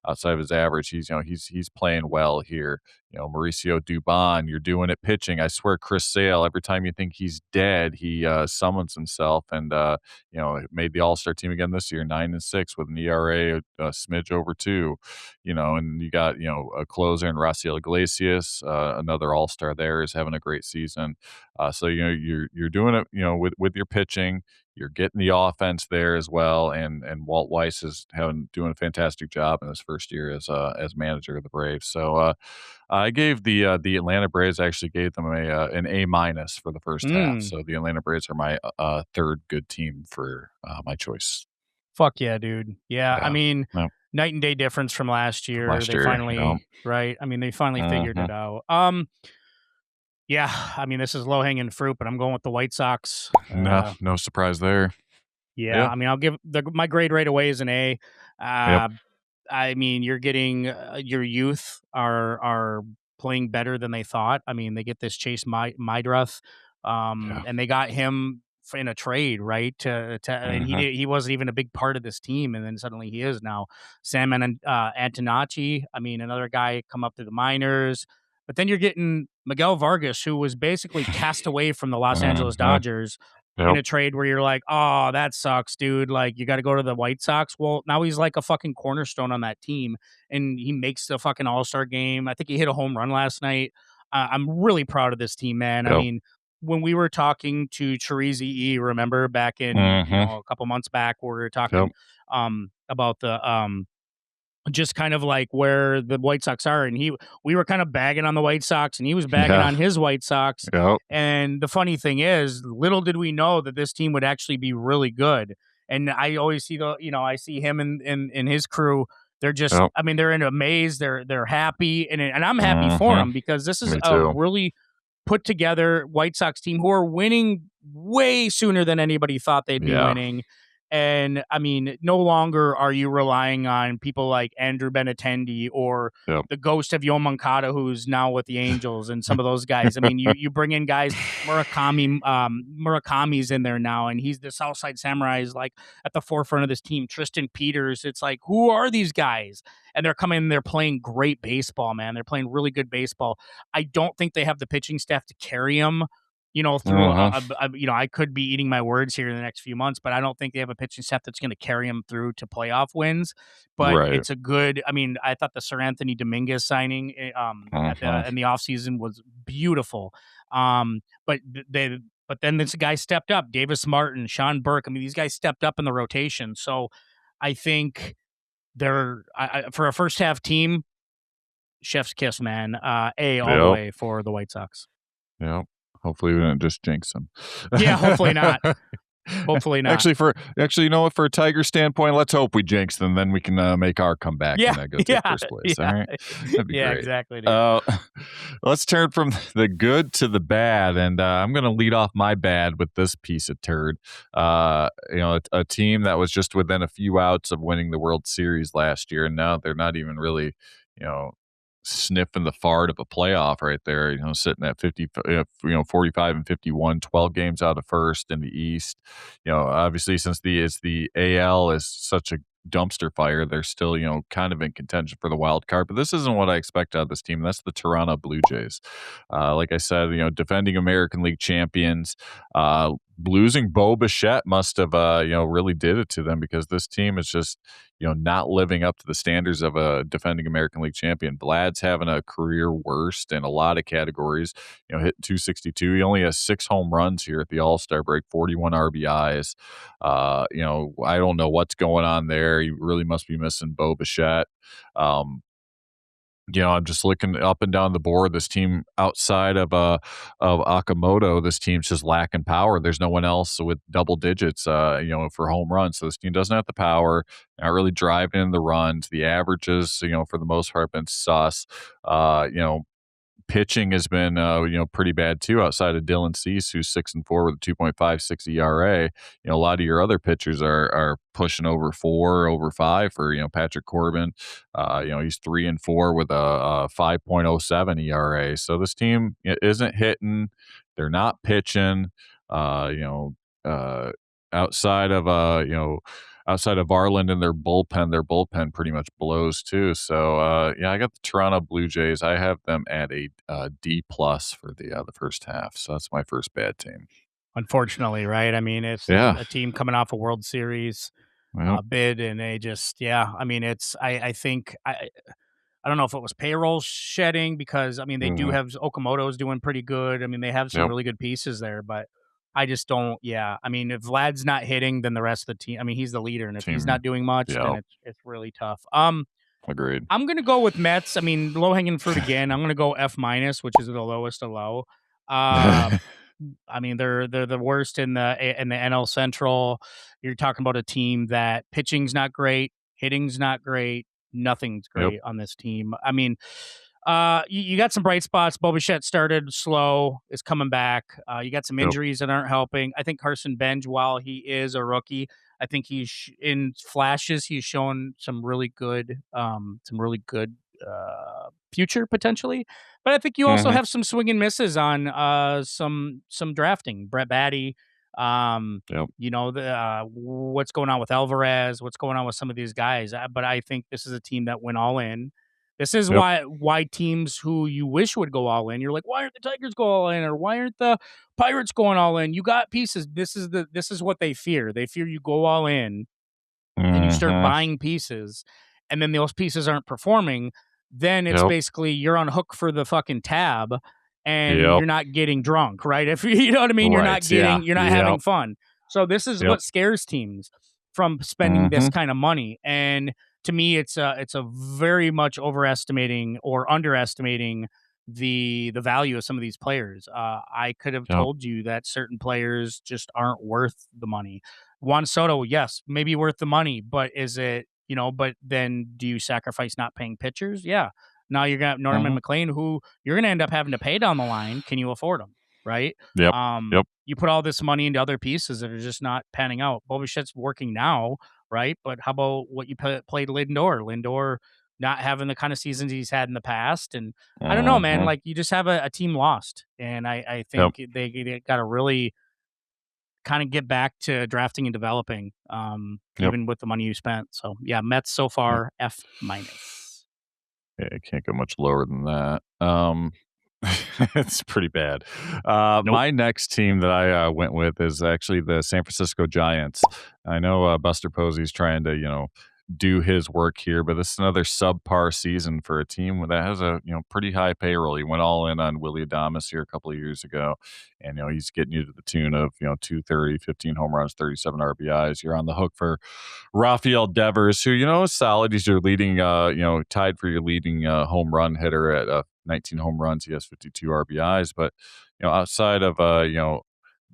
outside of his average. He's playing well here. Mauricio Dubon, you're doing it pitching. I swear, Chris Sale, every time you think he's dead, he summons himself and made the All-Star team again this year, 9-6 with an ERA a smidge over 2. And you got a closer in Raciel Iglesias, another All-Star there, is having a great season. So you're doing it with your pitching. You're getting the offense there as well, and Walt Weiss is doing a fantastic job in his first year as manager of the Braves. So I gave the Atlanta Braves, actually gave them an A- for the first half. So the Atlanta Braves are my third good team for my choice. Fuck yeah, dude. Yeah. I mean, night and day difference from last year. They finally right. I mean, they finally figured it out. Yeah, I mean, this is low-hanging fruit, but I'm going with the White Sox. No surprise there. Yeah, I mean, I'll give my grade right away is an A. I mean, you're getting your youth are playing better than they thought. I mean, they get this Chase Mydruth, and they got him in a trade, right? And he wasn't even a big part of this team, and then suddenly he is now. Sam Antonacci, I mean, another guy come up through the minors. But then you're getting Miguel Vargas, who was basically cast away from the Los Angeles Dodgers in a trade where you're like, oh, that sucks, dude. Like, you got to go to the White Sox. Well, now he's like a fucking cornerstone on that team, and he makes the fucking All-Star game. I think he hit a home run last night. I'm really proud of this team, man. I mean, when we were talking to Therese E., remember, back in a couple months back, where we were talking about the just kind of like where the White Sox are, and we were kind of bagging on the White Sox, and he was bagging on his White Sox. And the funny thing is, little did we know that this team would actually be really good. And I always see I see him in his crew. They're just, I mean, they're in a maze. They're happy, and I'm happy for them, because this is a really put together White Sox team who are winning way sooner than anybody thought they'd be winning. And I mean, no longer are you relying on people like Andrew Benintendi or the ghost of Yo Moncada, who's now with the Angels, and some of those guys. I mean, you bring in guys, Murakami's in there now, and he's the Southside Samurai is like at the forefront of this team. Tristan Peters, it's like, who are these guys? And they're coming, they're playing great baseball, man. They're playing really good baseball. I don't think they have the pitching staff to carry them. Through I could be eating my words here in the next few months, but I don't think they have a pitching staff that's going to carry them through to playoff wins. But it's a good. I mean, I thought the Sir Anthony Dominguez signing in the offseason was beautiful. But then this guy stepped up. Davis Martin, Sean Burke. I mean, these guys stepped up in the rotation. So I think they're for a first half team. Chef's kiss, man. All the way for the White Sox. Yeah. Hopefully we don't just jinx them. Yeah, hopefully not. Hopefully not. Actually, you know what? For a Tiger standpoint, let's hope we jinx them. Then we can make our comeback and go take first place. Yeah. All right. That'd be great. Exactly. Let's turn from the good to the bad, and I'm going to lead off my bad with this piece of turd. A team that was just within a few outs of winning the World Series last year, and now they're not even really, sniffing the fart of a playoff right there, sitting at 45 and 51, 12 games out of first in the East. Obviously since the AL is such a dumpster fire, they're still, kind of in contention for the wild card, but this isn't what I expect out of this team. That's the Toronto Blue Jays. Like I said, defending American League champions, losing Bo Bichette must have, really did it to them, because this team is just, not living up to the standards of a defending American League champion. Vlad's having a career worst in a lot of categories, hitting 262. He only has 6 home runs here at the All-Star break, 41 RBIs. I don't know what's going on there. He really must be missing Bo Bichette. I'm just looking up and down the board. This team outside of Okamoto, this team's just lacking power. There's no one else with double digits, for home runs. So this team doesn't have the power, not really driving in the runs. The averages, for the most part, been sus. Pitching has been, pretty bad too, outside of Dylan Cease, who's 6-4 with a 2.56 ERA. A lot of your other pitchers are pushing over 4, over 5 for, Patrick Corbin. He's 3-4 with a 5.07 ERA. So this team isn't hitting. They're not pitching. Outside of Varland and their bullpen pretty much blows too. So I got the Toronto Blue Jays. I have them at a D+ for the first half. So that's my first bad team. Unfortunately, right? I mean, it's a team coming off a World Series bid, and they just I mean, it's I think I don't know if it was payroll shedding, because I mean they do have Okamoto's doing pretty good. I mean, they have some really good pieces there, but I just don't. I mean, if Vlad's not hitting, then the rest of the team. I mean, he's the leader, and if he's not doing much, then it's really tough. Agreed. I'm gonna go with Mets. I mean, low hanging fruit again. I'm gonna go F-, which is the lowest of low. I mean, they're the worst in the NL Central. You're talking about a team that pitching's not great, hitting's not great, nothing's great on this team. I mean, you got some bright spots. Bo Bichette started slow, is coming back. You got some injuries that aren't helping. I think Carson Bench, while he is a rookie, I think he's in flashes. He's shown some really good future potentially. But I think you also have some swing and misses on some drafting. Brett Batty. What's going on with Alvarez? What's going on with some of these guys? But I think this is a team that went all in. This is why teams who you wish would go all in, you're like, why aren't the Tigers go all in, or why aren't the Pirates going all in? You got pieces. This is what they fear. They fear you go all in and you start buying pieces, and then those pieces aren't performing. Then it's basically you're on hook for the fucking tab, and you're not getting drunk, right? If you know what I mean, you're not having fun. So this is what scares teams from spending this kind of money. And to me, it's a very much overestimating or underestimating the value of some of these players. I could have told you that certain players just aren't worth the money. Juan Soto, yes, maybe worth the money, but is it, but then do you sacrifice not paying pitchers? Yeah. Now you're going to have Norman McLean, who you're going to end up having to pay down the line. Can you afford him? Right? Yep. You put all this money into other pieces that are just not panning out. Bo Bichette's working now, right? But how about what you played Lindor? Lindor not having the kind of seasons he's had in the past. And I don't know, man. Like, you just have a team lost. And I think they got to really kind of get back to drafting and developing, even with the money you spent. So, yeah, Mets so far, F-. Yeah, it can't go much lower than that. It's pretty bad. My next team that I went with is actually the San Francisco Giants. I know Buster Posey's trying to, do his work here, but this is another subpar season for a team that has a pretty high payroll. He went all in on Willie Adames here a couple of years ago, and he's getting you to the tune of 230, 15 home runs, 37 RBIs. You're on the hook for Rafael Devers, who is solid. He's your leading, tied for your leading home run hitter at 19 home runs. He has 52 RBIs, but outside of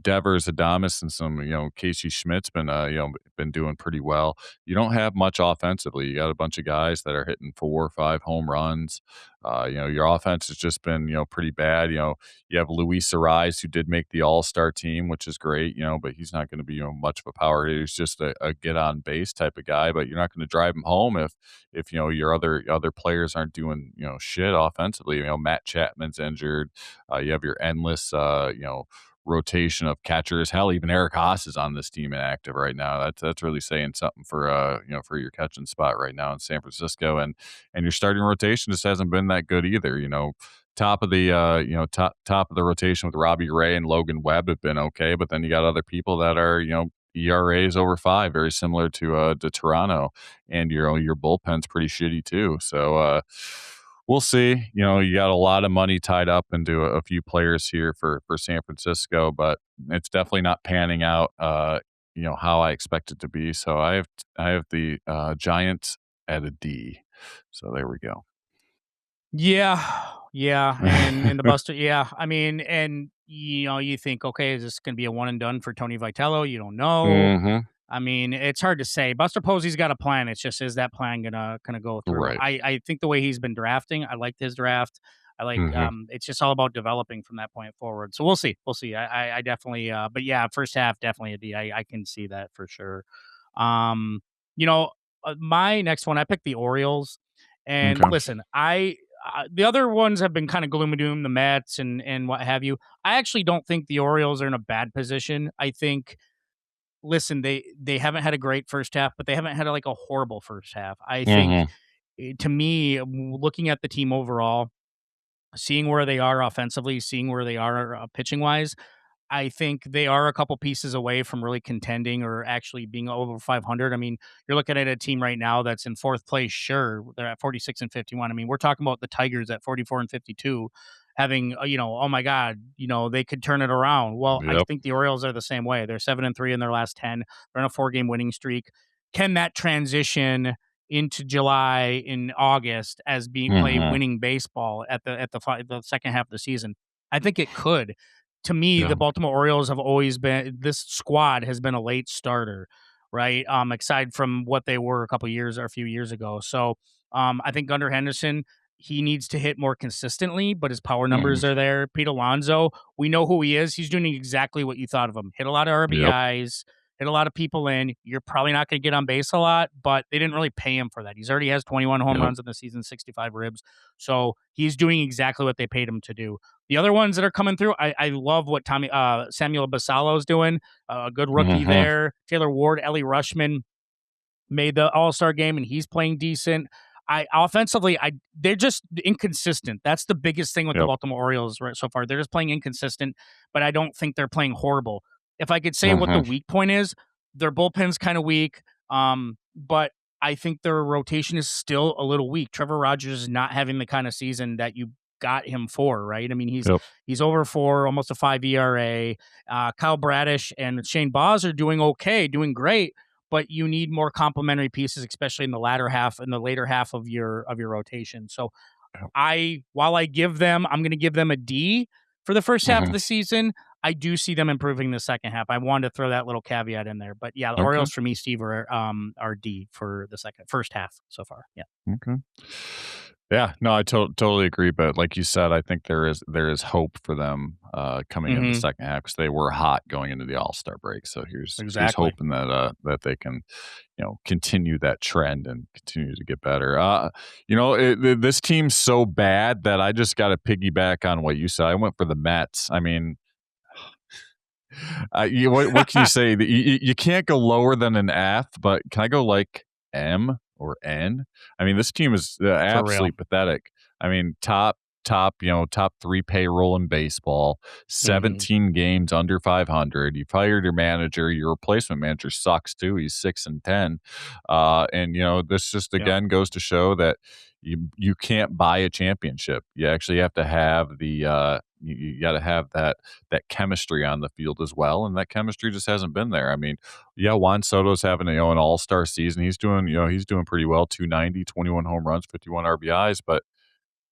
Devers, Adames, and some Casey Schmidt's been doing pretty well. You don't have much offensively. You got a bunch of guys that are hitting 4 or 5 home runs. Your offense has just been pretty bad. You have Luis Ariz, who did make the All-Star team, which is great. But he's not going to be much of a power hitter. He's just a get on base type of guy. But you're not going to drive him home if your other players aren't doing shit offensively. Matt Chapman's injured. You have your endless rotation of catchers. Hell, even Eric Haas is on this team inactive right now. That's really saying something for for your catching spot right now in San Francisco, and your starting rotation just hasn't been that good either. Top of the top of the rotation with Robbie Ray and Logan Webb have been okay, but then you got other people that are ERAs over 5, very similar to Toronto, and your bullpen's pretty shitty too. So we'll see. You got a lot of money tied up into a few players here for San Francisco, but it's definitely not panning out, how I expect it to be. So I have the Giants at a D. So there we go. Yeah. And the Buster. Yeah. I mean, and you think, okay, is this going to be a one and done for Tony Vitello? You don't know. I mean, it's hard to say. Buster Posey's got a plan. It's just, is that plan gonna go through? Right. I think the way he's been drafting, I liked his draft. I like. It's just all about developing from that point forward. So we'll see. I definitely. But yeah, first half definitely a D. I can see that for sure. My next one, I picked the Orioles, and listen, the other ones have been kind of gloom and doom, the Mets and what have you. I actually don't think the Orioles are in a bad position. I think. Listen, they haven't had a great first half, but they haven't had a horrible first half. I think, to me, looking at the team overall, seeing where they are offensively, seeing where they are pitching wise, I think they are a couple pieces away from really contending or actually being over 500. I mean, you're looking at a team right now that's in 4th place. Sure, they're at 46 and 51. I mean, we're talking about the Tigers at 44 and 52. Having, oh my God, they could turn it around. Well, I think the Orioles are the same way. They're 7-3 in their last 10. They're on a 4-game winning streak. Can that transition into July in August as being played winning baseball at the second half of the season? I think it could. To me, the Baltimore Orioles have always been, this squad has been a late starter, right? Aside from what they were a few years ago. So I think Gunnar Henderson, he needs to hit more consistently, but his power numbers are there. Pete Alonso, we know who he is. He's doing exactly what you thought of him. Hit a lot of RBIs, hit a lot of people in. You're probably not going to get on base a lot, but they didn't really pay him for that. He's already has 21 home runs in the season, 65 ribs. So he's doing exactly what they paid him to do. The other ones that are coming through, I love what Samuel Basallo is doing. A good rookie there. Taylor Ward, Ellie Rushman made the All-Star game, and he's playing decent. Offensively, they're just inconsistent. That's the biggest thing with the Baltimore Orioles right so far. They're just playing inconsistent, but I don't think they're playing horrible. If I could say what the weak point is, their bullpen's kind of weak, but I think their rotation is still a little weak. Trevor Rogers is not having the kind of season that you got him for, right? I mean, he's over 4, almost a 5 ERA. Kyle Bradish and Shane Baz are doing okay, doing great, but you need more complementary pieces, especially in the later half of your rotation. So while I'm going to give them a D for the first half of the season. I do see them improving the second half. I wanted to throw that little caveat in there, but yeah, the Orioles for me, Steve, are D for the first half so far. Yeah. Okay. Yeah, no, I totally agree. But like you said, I think there is hope for them coming in the second half because they were hot going into the All-Star break. So here's Exactly. hoping that they can continue that trend and continue to get better. This team's so bad that I just got to piggyback on what you said. I went for the Mets. I mean, what can you say? You can't go lower than an F, but can I go like M or N? I mean, this team is For real. absolutely pathetic. I mean, top 3 payroll in baseball, 17 games under 500. You fired your manager. Your replacement manager sucks too. He's 6-10. And this just again goes to show that you can't buy a championship. You actually have to have the you got to have that chemistry on the field as well, and that chemistry just hasn't been there. I mean, yeah, Juan Soto's having an all-star season. He's doing pretty well, 290, 21 home runs, 51 RBIs, but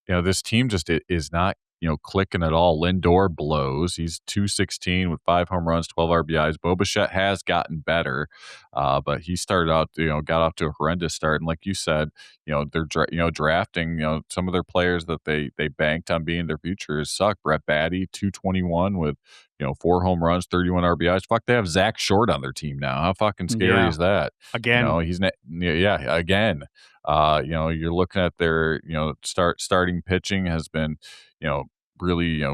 this team just is not, clicking at all. Lindor blows. He's 216 with 5 home runs, 12 RBIs. Bo Bichette has gotten better, but he started out, got off to a horrendous start. And like you said, they're drafting, some of their players that they banked on being their futures suck. Brett Baty, 221 with 4 home runs, 31 RBIs. Fuck, they have Zach Short on their team now. How fucking scary is that? Again, he's not. Yeah, again. You're looking at their, starting pitching has been, really,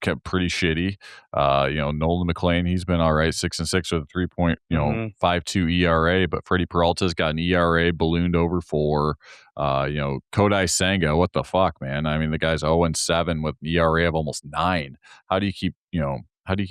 kept pretty shitty. Nolan McLean, he's been all right, 6-6 with a 3.52 ERA, but Freddie Peralta's got an ERA ballooned over 4. Kodai Senga, what the fuck, man? I mean, the guy's 0-7 with an ERA of almost 9. How do you keep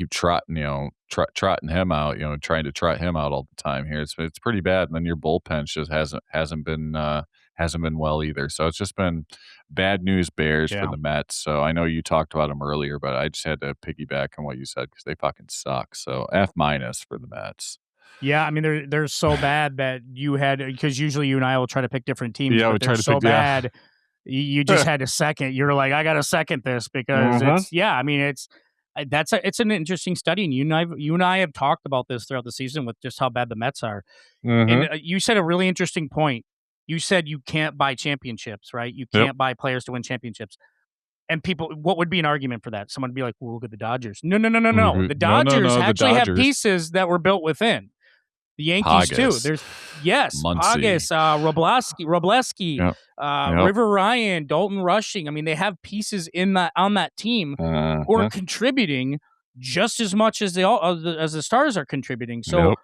trotting, trotting him out, trying to trot him out all the time here? It's pretty bad. And then your bullpen just hasn't been well either. So it's just been bad news bears for the Mets. So I know you talked about them earlier, but I just had to piggyback on what you said because they fucking suck. So F- for the Mets. Yeah, I mean they're so bad that you had, because usually you and I will try to pick different teams. Yeah, but we try they're to so pick. bad. You just had to second. You're like, I got to second this because it's an interesting study, and you and I have talked about this throughout the season with just how bad the Mets are. And you said a really interesting point. You said you can't buy championships, right? You can't buy players to win championships. And people, what would be an argument for that? Someone would be like, well, look at the Dodgers. No. The Dodgers actually have pieces that were built within. The Yankees too. There's Pogus, Robleski, River Ryan, Dalton Rushing. I mean, they have pieces on that team who are contributing just as much as the stars are contributing. So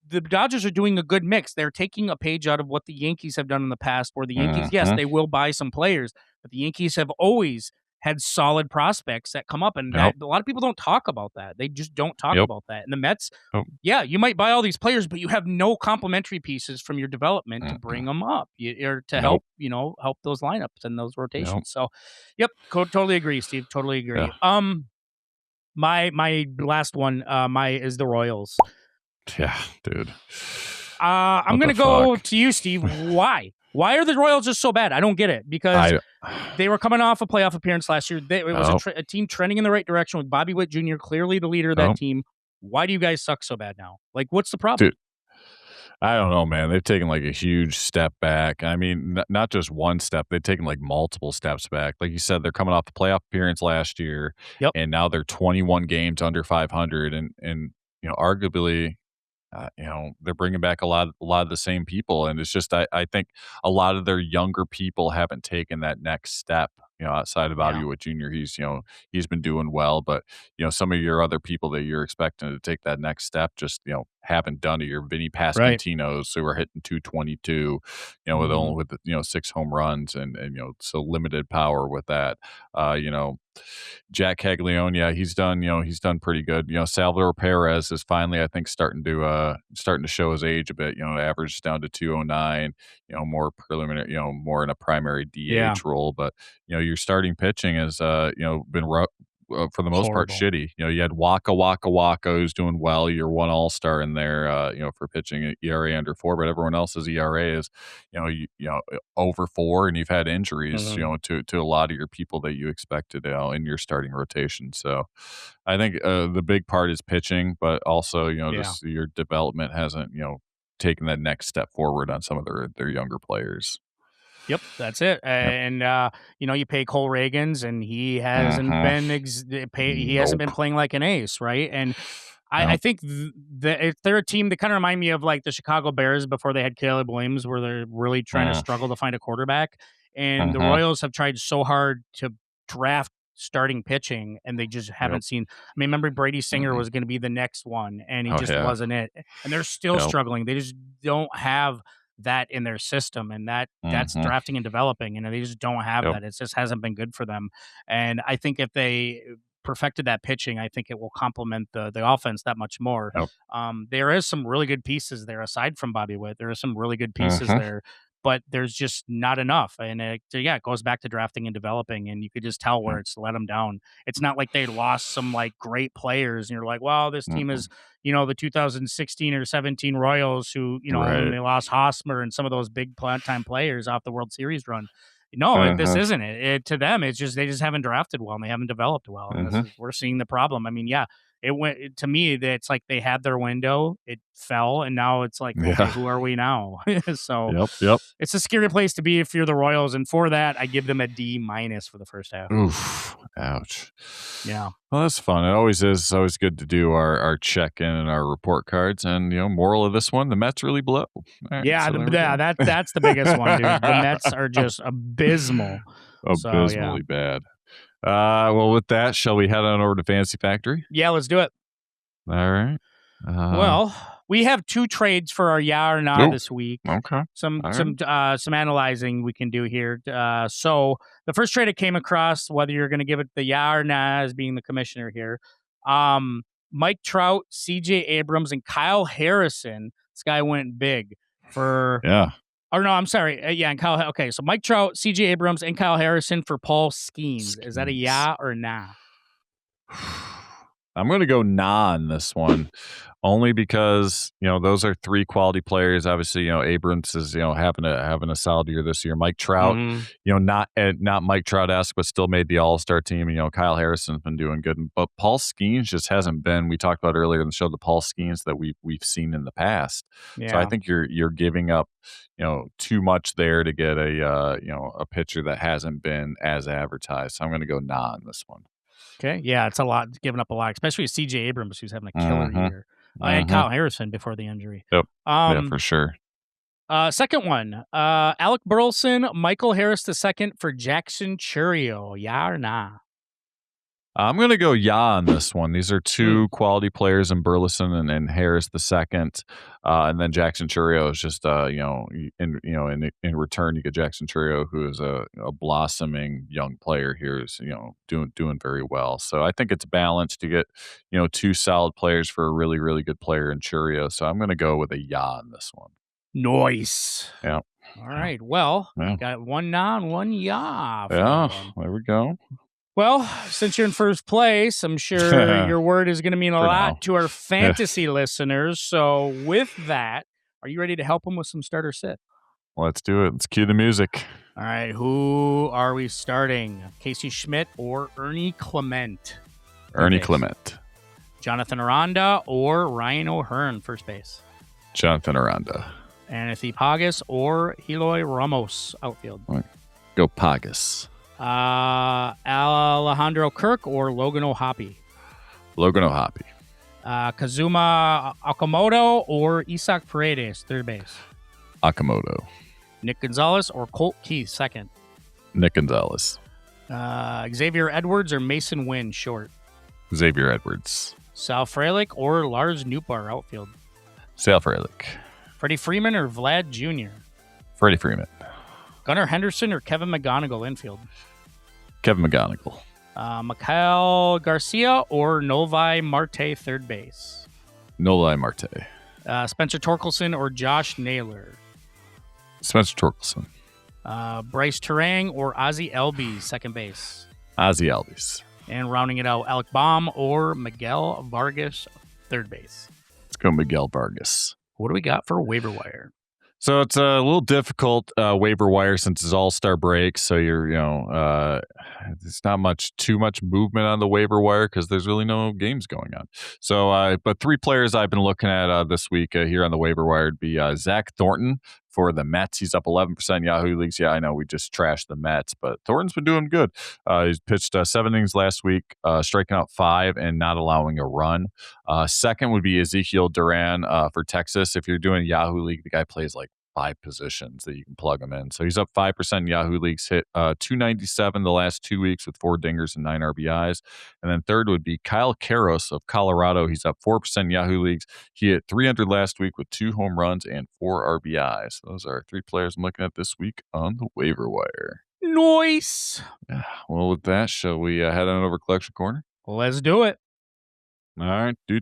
the Dodgers are doing a good mix. They're taking a page out of what the Yankees have done in the past, where the Yankees, yes, they will buy some players, but the Yankees have always had solid prospects that come up, and a lot of people don't talk about that. They just don't talk about that. And the Mets, you might buy all these players, but you have no complementary pieces from your development to bring them up or to help those lineups and those rotations. So, totally agree, Steve. Totally agree. Yeah. My last one, is the Royals. Yeah, dude. I'm going to go to you, Steve. Why? Why are the Royals just so bad? I don't get it, because they were coming off a playoff appearance last year. It was a team trending in the right direction with Bobby Witt Jr., clearly the leader of that team. Why do you guys suck so bad now? Like, what's the problem? Dude, I don't know, man. They've taken like a huge step back. I mean, not just one step. They've taken like multiple steps back. Like you said, they're coming off the playoff appearance last year, and now they're 21 games under 500, and arguably, they're bringing back a lot of the same people, and it's just I think a lot of their younger people haven't taken that next step. Outside of Bobby Witt Jr., he's been doing well, but some of your other people that you're expecting to take that next step just haven't done it. Your Vinny Pasquantinos who are hitting 222, with 6 home runs and so limited power with that. Jack Caglione, he's done pretty good. Salvador Perez is finally, I think, starting to show his age a bit. Average down to 209. More preliminary. More in a primary DH role, but your starting pitching has been rough. For the most part, shitty. You had Waka who's doing well. You're one all-star in there, for pitching, ERA under 4, but everyone else's ERA is, over 4, and you've had injuries, to a lot of your people that you expected in your starting rotation. So, I think the big part is pitching, but also, just your development hasn't, taken that next step forward on some of their younger players. Yep, that's it. And you pay Cole Reagans, and he hasn't been playing like an ace, right? And I think if they're a team that kind of remind me of like the Chicago Bears before they had Caleb Williams, where they're really trying to struggle to find a quarterback. And the Royals have tried so hard to draft starting pitching, and they just haven't seen. I mean, remember Brady Singer was going to be the next one, and he just wasn't it. And they're still struggling. They just don't have that in their system, and that's drafting and developing, and they just don't have that. It just hasn't been good for them. And I think if they perfected that pitching, I think it will complement the offense that much more. There is some really good pieces there aside from Bobby Witt. There are some really good pieces there, but there's just not enough. And it goes back to drafting and developing, and you could just tell where it's let them down. It's not like they lost some like great players and you're like, well, this team is, the 2016 or 17 Royals who, and they lost Hosmer and some of those big time players off the World Series run. No, this isn't it. To them, it's just they just haven't drafted well and they haven't developed well. And we're seeing the problem. I mean, it went to me that it's like they had their window, it fell, and now it's like, okay, who are we now? So it's a scary place to be if you're the Royals, and for that, I give them a D- for the first half. Oof, ouch. Yeah. Well, that's fun. It always is. It's always good to do our check-in and our report cards. And moral of this one: the Mets really blow. Right, that's the biggest one, dude. The Mets are just abysmal. Abysmally bad. Well, with that, shall we head on over to Fantasy Factory? Yeah, let's do it. All right. Well, we have 2 trades for our yeah or nah this week. Okay. Some analyzing we can do here. So the first trade I came across, whether you're going to give it the yeah or nah as being the commissioner here, Mike Trout, CJ Abrams, and Kyle Harrison. This guy went big for Or no, I'm sorry. And Kyle. Okay, so Mike Trout, C.J. Abrams, and Kyle Harrison for Paul Skeens. Is that a yeah or nah? I'm going to go nah on this one, only because those are 3 quality players. Obviously, Abrams is having a solid year this year. Mike Trout, not Mike Trout-esque, but still made the All-Star team. Kyle Harrison's been doing good, but Paul Skeens just hasn't been. We talked about earlier in the show the Paul Skeens that we've seen in the past. So I think you're giving up too much there to get a pitcher that hasn't been as advertised. So I'm going to go nah on this one. Okay, yeah, it's a lot, giving up a lot, especially with C.J. Abrams, who's having a killer year, and Kyle Harrison before the injury. Yep, yeah, for sure. Second one, Alec Burleson, Michael Harris II for Jackson Chourio, yeah or nah? I'm going to go yeah on this one. These are 2 quality players in Burleson and Harris II, and then Jackson Chourio is just in return you get Jackson Chourio, who is a blossoming young player here, is doing very well. So I think it's balanced to get 2 solid players for a really, really good player in Chourio. So I'm going to go with a yeah on this one. Nice. Yeah. All right. Well, got 1 nah and 1 yeah. There we go. Well, since you're in first place, I'm sure your word is going to mean a lot to our fantasy listeners. So with that, are you ready to help them with some starter sit? Let's do it. Let's cue the music. All right. Who are we starting? Casey Schmidt or Ernie Clement? Ernie Clement. Jonathan Aranda or Ryan O'Hearn, first base? Jonathan Aranda. Anthony Pagas or Eloy Ramos, outfield? Go Pagas. Alejandro Kirk or Logan O'Hoppe? Logan O'Hoppe. Kazuma Okamoto or Isaac Paredes, third base? Okamoto. Nick Gonzalez or Colt Keith, second? Nick Gonzalez. Xavier Edwards or Mason Wynn, short? Xavier Edwards. Sal Frelick or Lars Nootbaar, outfield? Sal Frelick. Freddie Freeman or Vlad Jr.? Freddie Freeman. Gunnar Henderson or Kevin McGonigal, infield? Kevin McGonigal. Mikael Garcia or Novi Marte, third base? Novi Marte. Spencer Torkelson or Josh Naylor? Spencer Torkelson. Bryce Terang or Ozzie Albies, second base? Ozzie Albies. And rounding it out, Alec Baum or Miguel Vargas, third base? Let's go Miguel Vargas. What do we got for waiver wire? So it's a little difficult waiver wire since it's All-Star break. So there's not too much movement on the waiver wire because there's really no games going on. So, but 3 players I've been looking at this week here on the waiver wire would be Zach Thornton for the Mets. He's up 11% Yahoo leagues. Yeah, I know we just trashed the Mets, but Thornton's been doing good. He's pitched 7 innings last week, striking out 5 and not allowing a run. Second would be Ezekiel Duran for Texas. If you're doing Yahoo league, the guy plays like 5 positions that you can plug him in. So he's up 5% in Yahoo leagues, hit 297 the last 2 weeks with 4 dingers and 9 RBIs. And then third would be Kyle Karros of Colorado. He's up 4% in Yahoo leagues. He hit 300 last week with 2 home runs and 4 RBIs. Those are 3 players I'm looking at this week on the waiver wire. Nice. Yeah. Well, with that, shall we head on over Collection Corner? Let's do it. All right. Yeah. You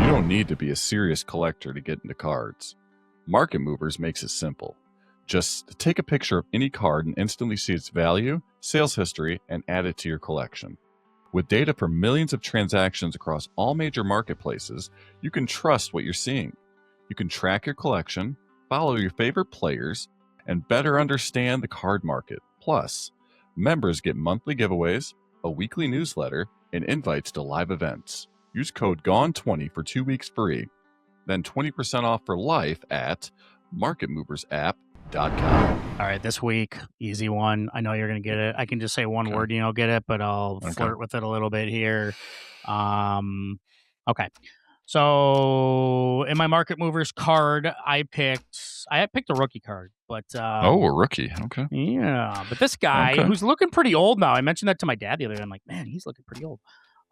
don't need to be a serious collector to get into cards. Market Movers makes it simple. Just take a picture of any card and instantly see its value, sales history, and add it to your collection. With data from millions of transactions across all major marketplaces, you can trust what you're seeing. You can track your collection, follow your favorite players, and better understand the card market. Plus, members get monthly giveaways, a weekly newsletter, and invites to live events. Use code GONE20 for 2 weeks free. Then 20% off for life at marketmoversapp.com. All right, this week, easy one. I know you're going to get it. I can just say one word, you know, get it, but I'll flirt with it a little bit here. Okay. So in my Market Movers card, I picked a rookie card, but a rookie. Okay. Yeah, but this guy who's looking pretty old now. I mentioned that to my dad the other day. I'm like, man, he's looking pretty old.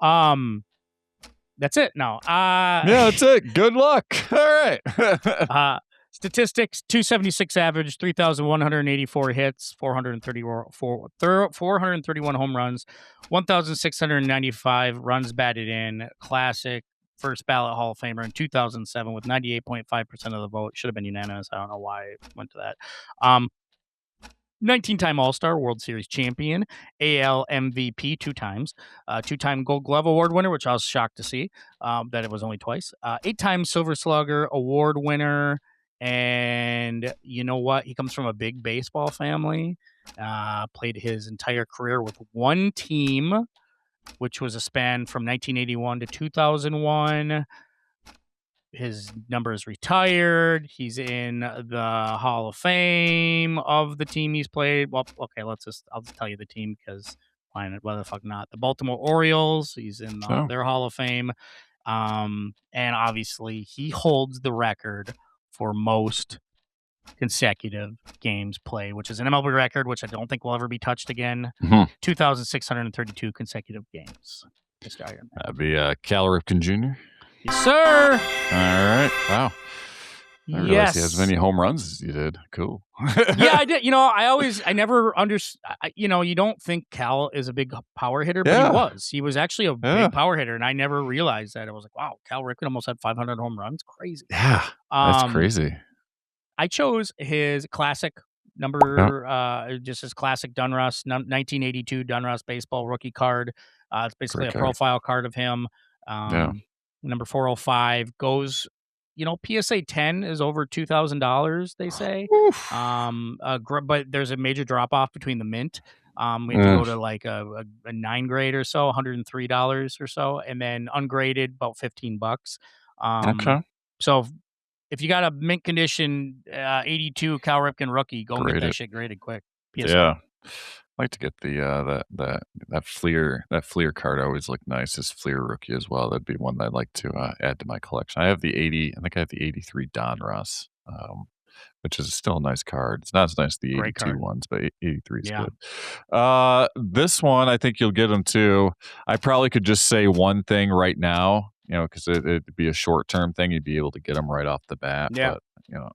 That's it. No. Yeah, that's it. Good luck. All right. Statistics: 276 average, 3,184 hits, 431 home runs, 1,695 runs batted in. Classic. First ballot Hall of Famer in 2007 with 98.5% of the vote. Should have been unanimous. I don't know why it went to that. 19-time All-Star, World Series champion, AL MVP 2 times, 2-time Gold Glove Award winner, which I was shocked to see that it was only twice. 8-time Silver Slugger Award winner. And you know what? He comes from a big baseball family. Played his entire career with one team, which was a span from 1981 to 2001. His number is retired. He's in the Hall of Fame of the team he's played. Well, okay, I'll just tell you the team because why the fuck not? The Baltimore Orioles. He's in their Hall of Fame. And obviously he holds the record for most consecutive games played, which is an MLB record, which I don't think will ever be touched again. 2,632 consecutive games. This guy here, man. That'd be Cal Ripken Jr. Yes, sir. All right. Wow. I realized he has many home runs as you did. Cool. Yeah, I did. You know, I never understood. You know, you don't think Cal is a big power hitter, but he was. He was actually a big power hitter, and I never realized that. I was like, wow, Cal Ripken almost had 500 home runs. Crazy. Yeah, that's crazy. I chose his classic number, just his classic Donruss, 1982 Donruss baseball rookie card. It's basically a profile card of him. Number 405 goes, you know, PSA 10 is over $2,000, they say. But there's a major drop off between the mint. We have to go to like a 9 grade or so, $103 or so, and then ungraded about $15. So if you got a mint condition 82 Cal Ripken rookie, go and get that shit graded quick. PSA. Yeah. I like to get the that Fleer card. Always look nice. His Fleer rookie as well. That'd be one that I'd like to add to my collection. I have the 80. I think I have the 83 Donruss, which is still a nice card. It's not as nice as the 82 ones, but 83 is good. This one, I think you'll get them too. I probably could just say one thing right now, you know, because it'd be a short-term thing. You'd be able to get them right off the bat. Yeah. But, you know,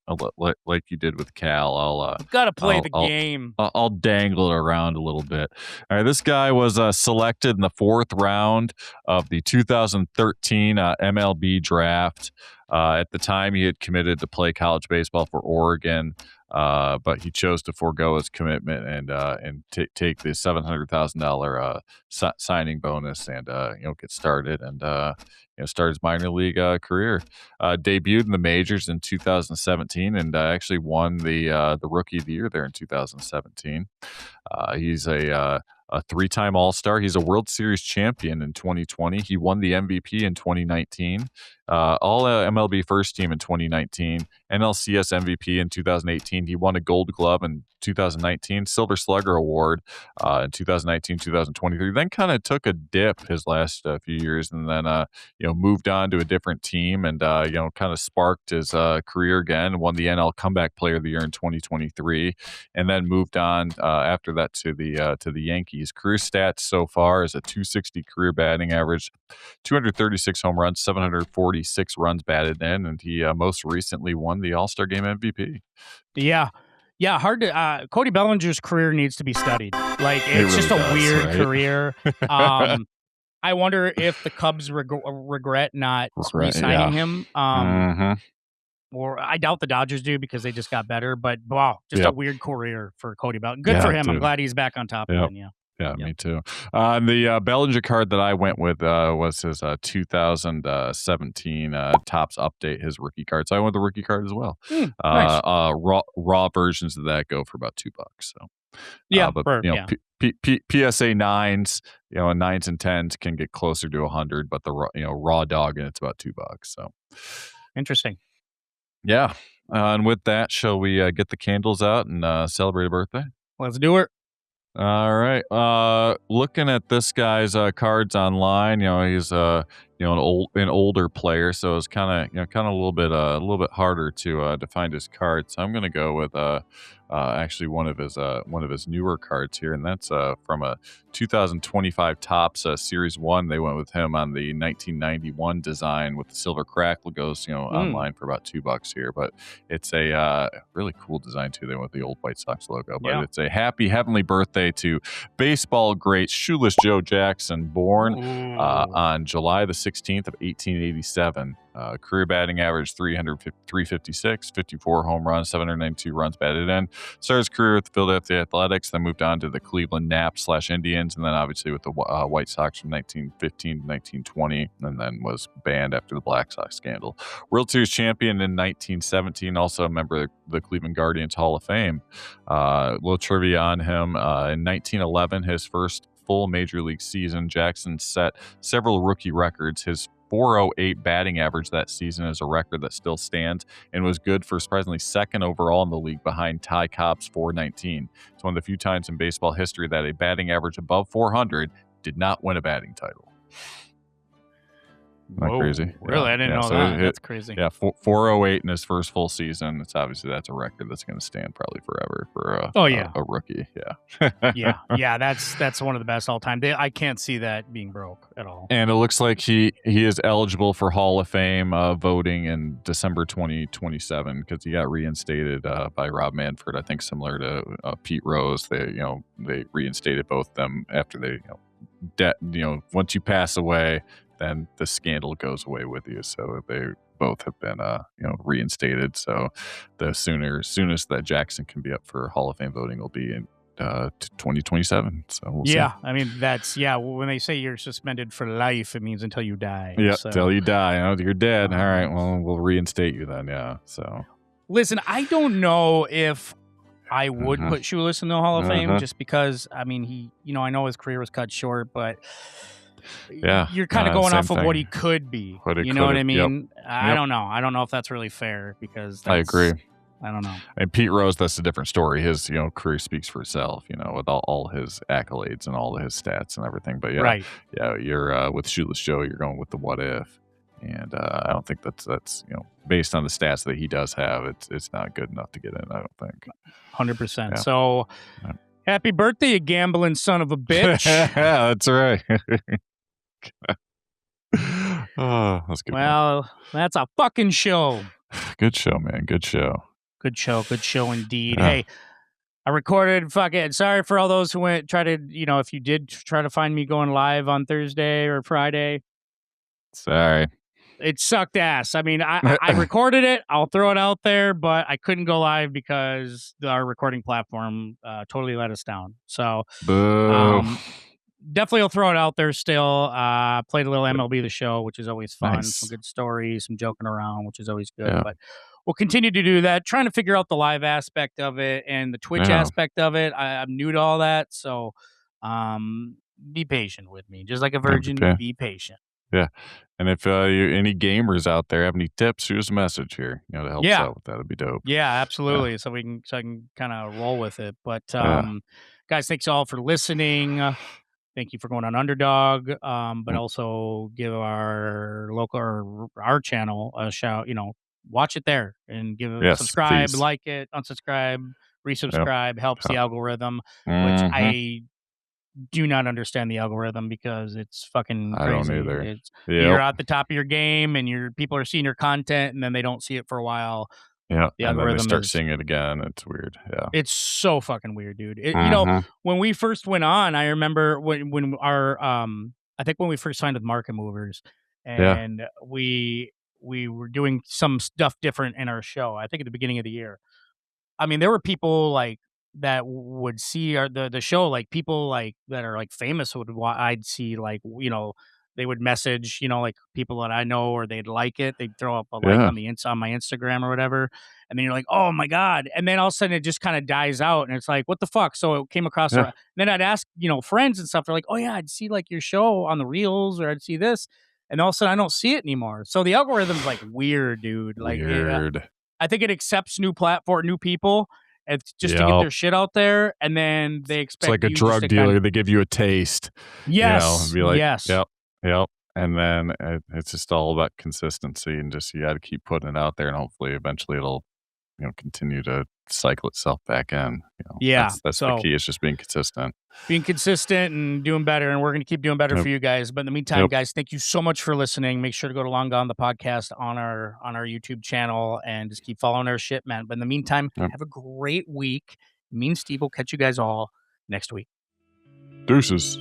like you did with Cal, I'll got to play the game. I'll dangle it around a little bit. All right, this guy was selected in the 4th round of the 2013 MLB Draft. At the time, he had committed to play college baseball for Oregon, but he chose to forego his commitment and take the $700,000 signing bonus and get started and start his minor league career. Debuted in the majors in 2017 and actually won the Rookie of the Year there in 2017. He's a 3-time All-Star. He's a World Series champion in 2020. He won the MVP in 2019. All MLB first team in 2019, NLCS MVP in 2018. He won a Gold Glove in 2019, Silver Slugger Award in 2019, 2023. Then kind of took a dip his last few years, and then moved on to a different team, and kind of sparked his career again. Won the NL Comeback Player of the Year in 2023, and then moved on after that to the Yankees. Career stats so far is a 260 career batting average, 236 home runs, 746 runs batted in, and he most recently won the All-Star Game MVP. Yeah, hard to. Cody Bellinger's career needs to be studied. Like, it's just a weird career. I wonder if the Cubs regret not re-signing him. Or I doubt the Dodgers do because they just got better. But wow, just a weird career for Cody Bellinger. Good for him. Dude. I'm glad he's back on top again. Yeah, me too. The Bellinger card that I went with was his 2017 Topps Update, his rookie card. So I went with the rookie card as well. Nice. Raw versions of that go for about $2. So PSA 9s, and 9s and 10s can get closer to 100, but the raw dog, and it's about $2. So interesting. Yeah, and with that, shall we get the candles out and celebrate a birthday? Let's do it. All right. Looking at this guy's cards online, he's an older player, so it's kind of a little bit harder to find his cards. So I'm going to go with actually one of his newer cards here, and that's from a 2025 Topps Series 1. They went with him on the 1991 design with the silver crackle. Goes online for about $2 here, but it's a really cool design too. They went with the old White Sox logo, but it's a happy heavenly birthday to baseball great Shoeless Joe Jackson, born on July the 16th of 1887. Career batting average 356, 54 home runs, 792 runs batted in. Started his career with the Philadelphia Athletics, then moved on to the Cleveland Naps/Indians, and then obviously with the White Sox from 1915 to 1920, and then was banned after the Black Sox scandal. World Series champion in 1917, also a member of the Cleveland Guardians Hall of Fame. A little trivia on him. In 1911, his first full major league season, Jackson set several rookie records. His 408 batting average that season is a record that still stands and was good for surprisingly second overall in the league behind Ty Cobb's 419. It's one of the few times in baseball history that a batting average above 400 did not win a batting title. Isn't that crazy? Really? I didn't know that. That's crazy. Yeah, 408 in his first full season. It's obviously that's a record that's going to stand probably forever for a rookie. Yeah. That's one of the best all time. I can't see that being broke at all. And it looks like he is eligible for Hall of Fame voting in December 2027 because he got reinstated by Rob Manfred. I think similar to Pete Rose. They reinstated both of them after they once you pass away, then the scandal goes away with you. So they both have been, reinstated. So the soonest that Jackson can be up for Hall of Fame voting will be in 2027. So we'll see. I mean, when they say you're suspended for life, it means until you die. Yeah, until you die. You're dead. All right, well, we'll reinstate you then. Yeah. So listen, I don't know if I would put Shoeless in the Hall of Fame just because, I mean, he, I know his career was cut short, but you're kind of going off of what he could be. You know what I mean? Yep. I don't know. I don't know if that's really fair because I agree. I don't know. And Pete Rose, that's a different story. His career speaks for itself. With all his accolades and all of his stats and everything. But you're with Shoeless Joe. You're going with the what if, and I don't think that's based on the stats that he does have. It's not good enough to get in. I don't think. 100%. So, happy birthday, you gambling son of a bitch. Yeah, that's right. Oh, that's good. Well, that's a fucking show. Good show, man. Good show. Good show indeed. Hey, I recorded sorry for all those who went try to, if you did try to find me going live on Thursday or Friday. Sorry. It sucked ass. I mean, I recorded it. I'll throw it out there, but I couldn't go live because our recording platform totally let us down. So, definitely, I'll throw it out there still. Played a little MLB The Show, which is always fun. Nice. Some good stories, some joking around, which is always good. Yeah. But we'll continue to do that, trying to figure out the live aspect of it and the Twitch aspect of it. I'm new to all that, so be patient with me. Just like a virgin, be patient. Yeah. And if any gamers out there have any tips, shoot us a message here. To help us out with that. It'd be dope. Yeah, absolutely. So I can kind of roll with it. But guys, thanks all for listening. Thank you for going on Underdog. But also give our local or our channel a shout. Watch it there and subscribe, please. like it, unsubscribe, resubscribe. Helps the algorithm, which Mm-hmm. I do not understand the algorithm because it's fucking crazy. I don't either. You're at the top of your game and people are seeing your content and then they don't see it for a while. Yeah, the and algorithm then they start seeing it again. It's weird. Yeah, it's so fucking weird, dude. Mhm. When we first went on, I remember when our I think when we first signed with Market Movers, and we were doing some stuff different in our show. I think at the beginning of the year. I mean, there were people like that would see the show, like people like that are like famous I'd see like they would message like people that I know or they'd like it, they'd throw up a like on my Instagram or whatever, and then you're like, oh my god, and then all of a sudden it just kind of dies out, and it's like, what the fuck? So it came across. Then I'd ask friends and stuff. They're like, oh yeah, I'd see like your show on the reels or I'd see this, and all of a sudden I don't see it anymore. So the algorithm's like weird, dude. Like weird. I think it accepts new people, just to get their shit out there, and then they expect. It's like a drug dealer; they give you a taste. Yes, and be like, yes, yep, and then it's just all about consistency, and just you got to keep putting it out there, and hopefully, eventually, it'll continue to cycle itself back in. That's the key. It's just being consistent and doing better, and we're going to keep doing better for you guys. But in the meantime, guys, thank you so much for listening. Make sure to go to Long Gone the Podcast on our YouTube channel and just keep following our shit, man. But in the meantime, have a great week. Me and Steve will catch you guys all next week. Deuces.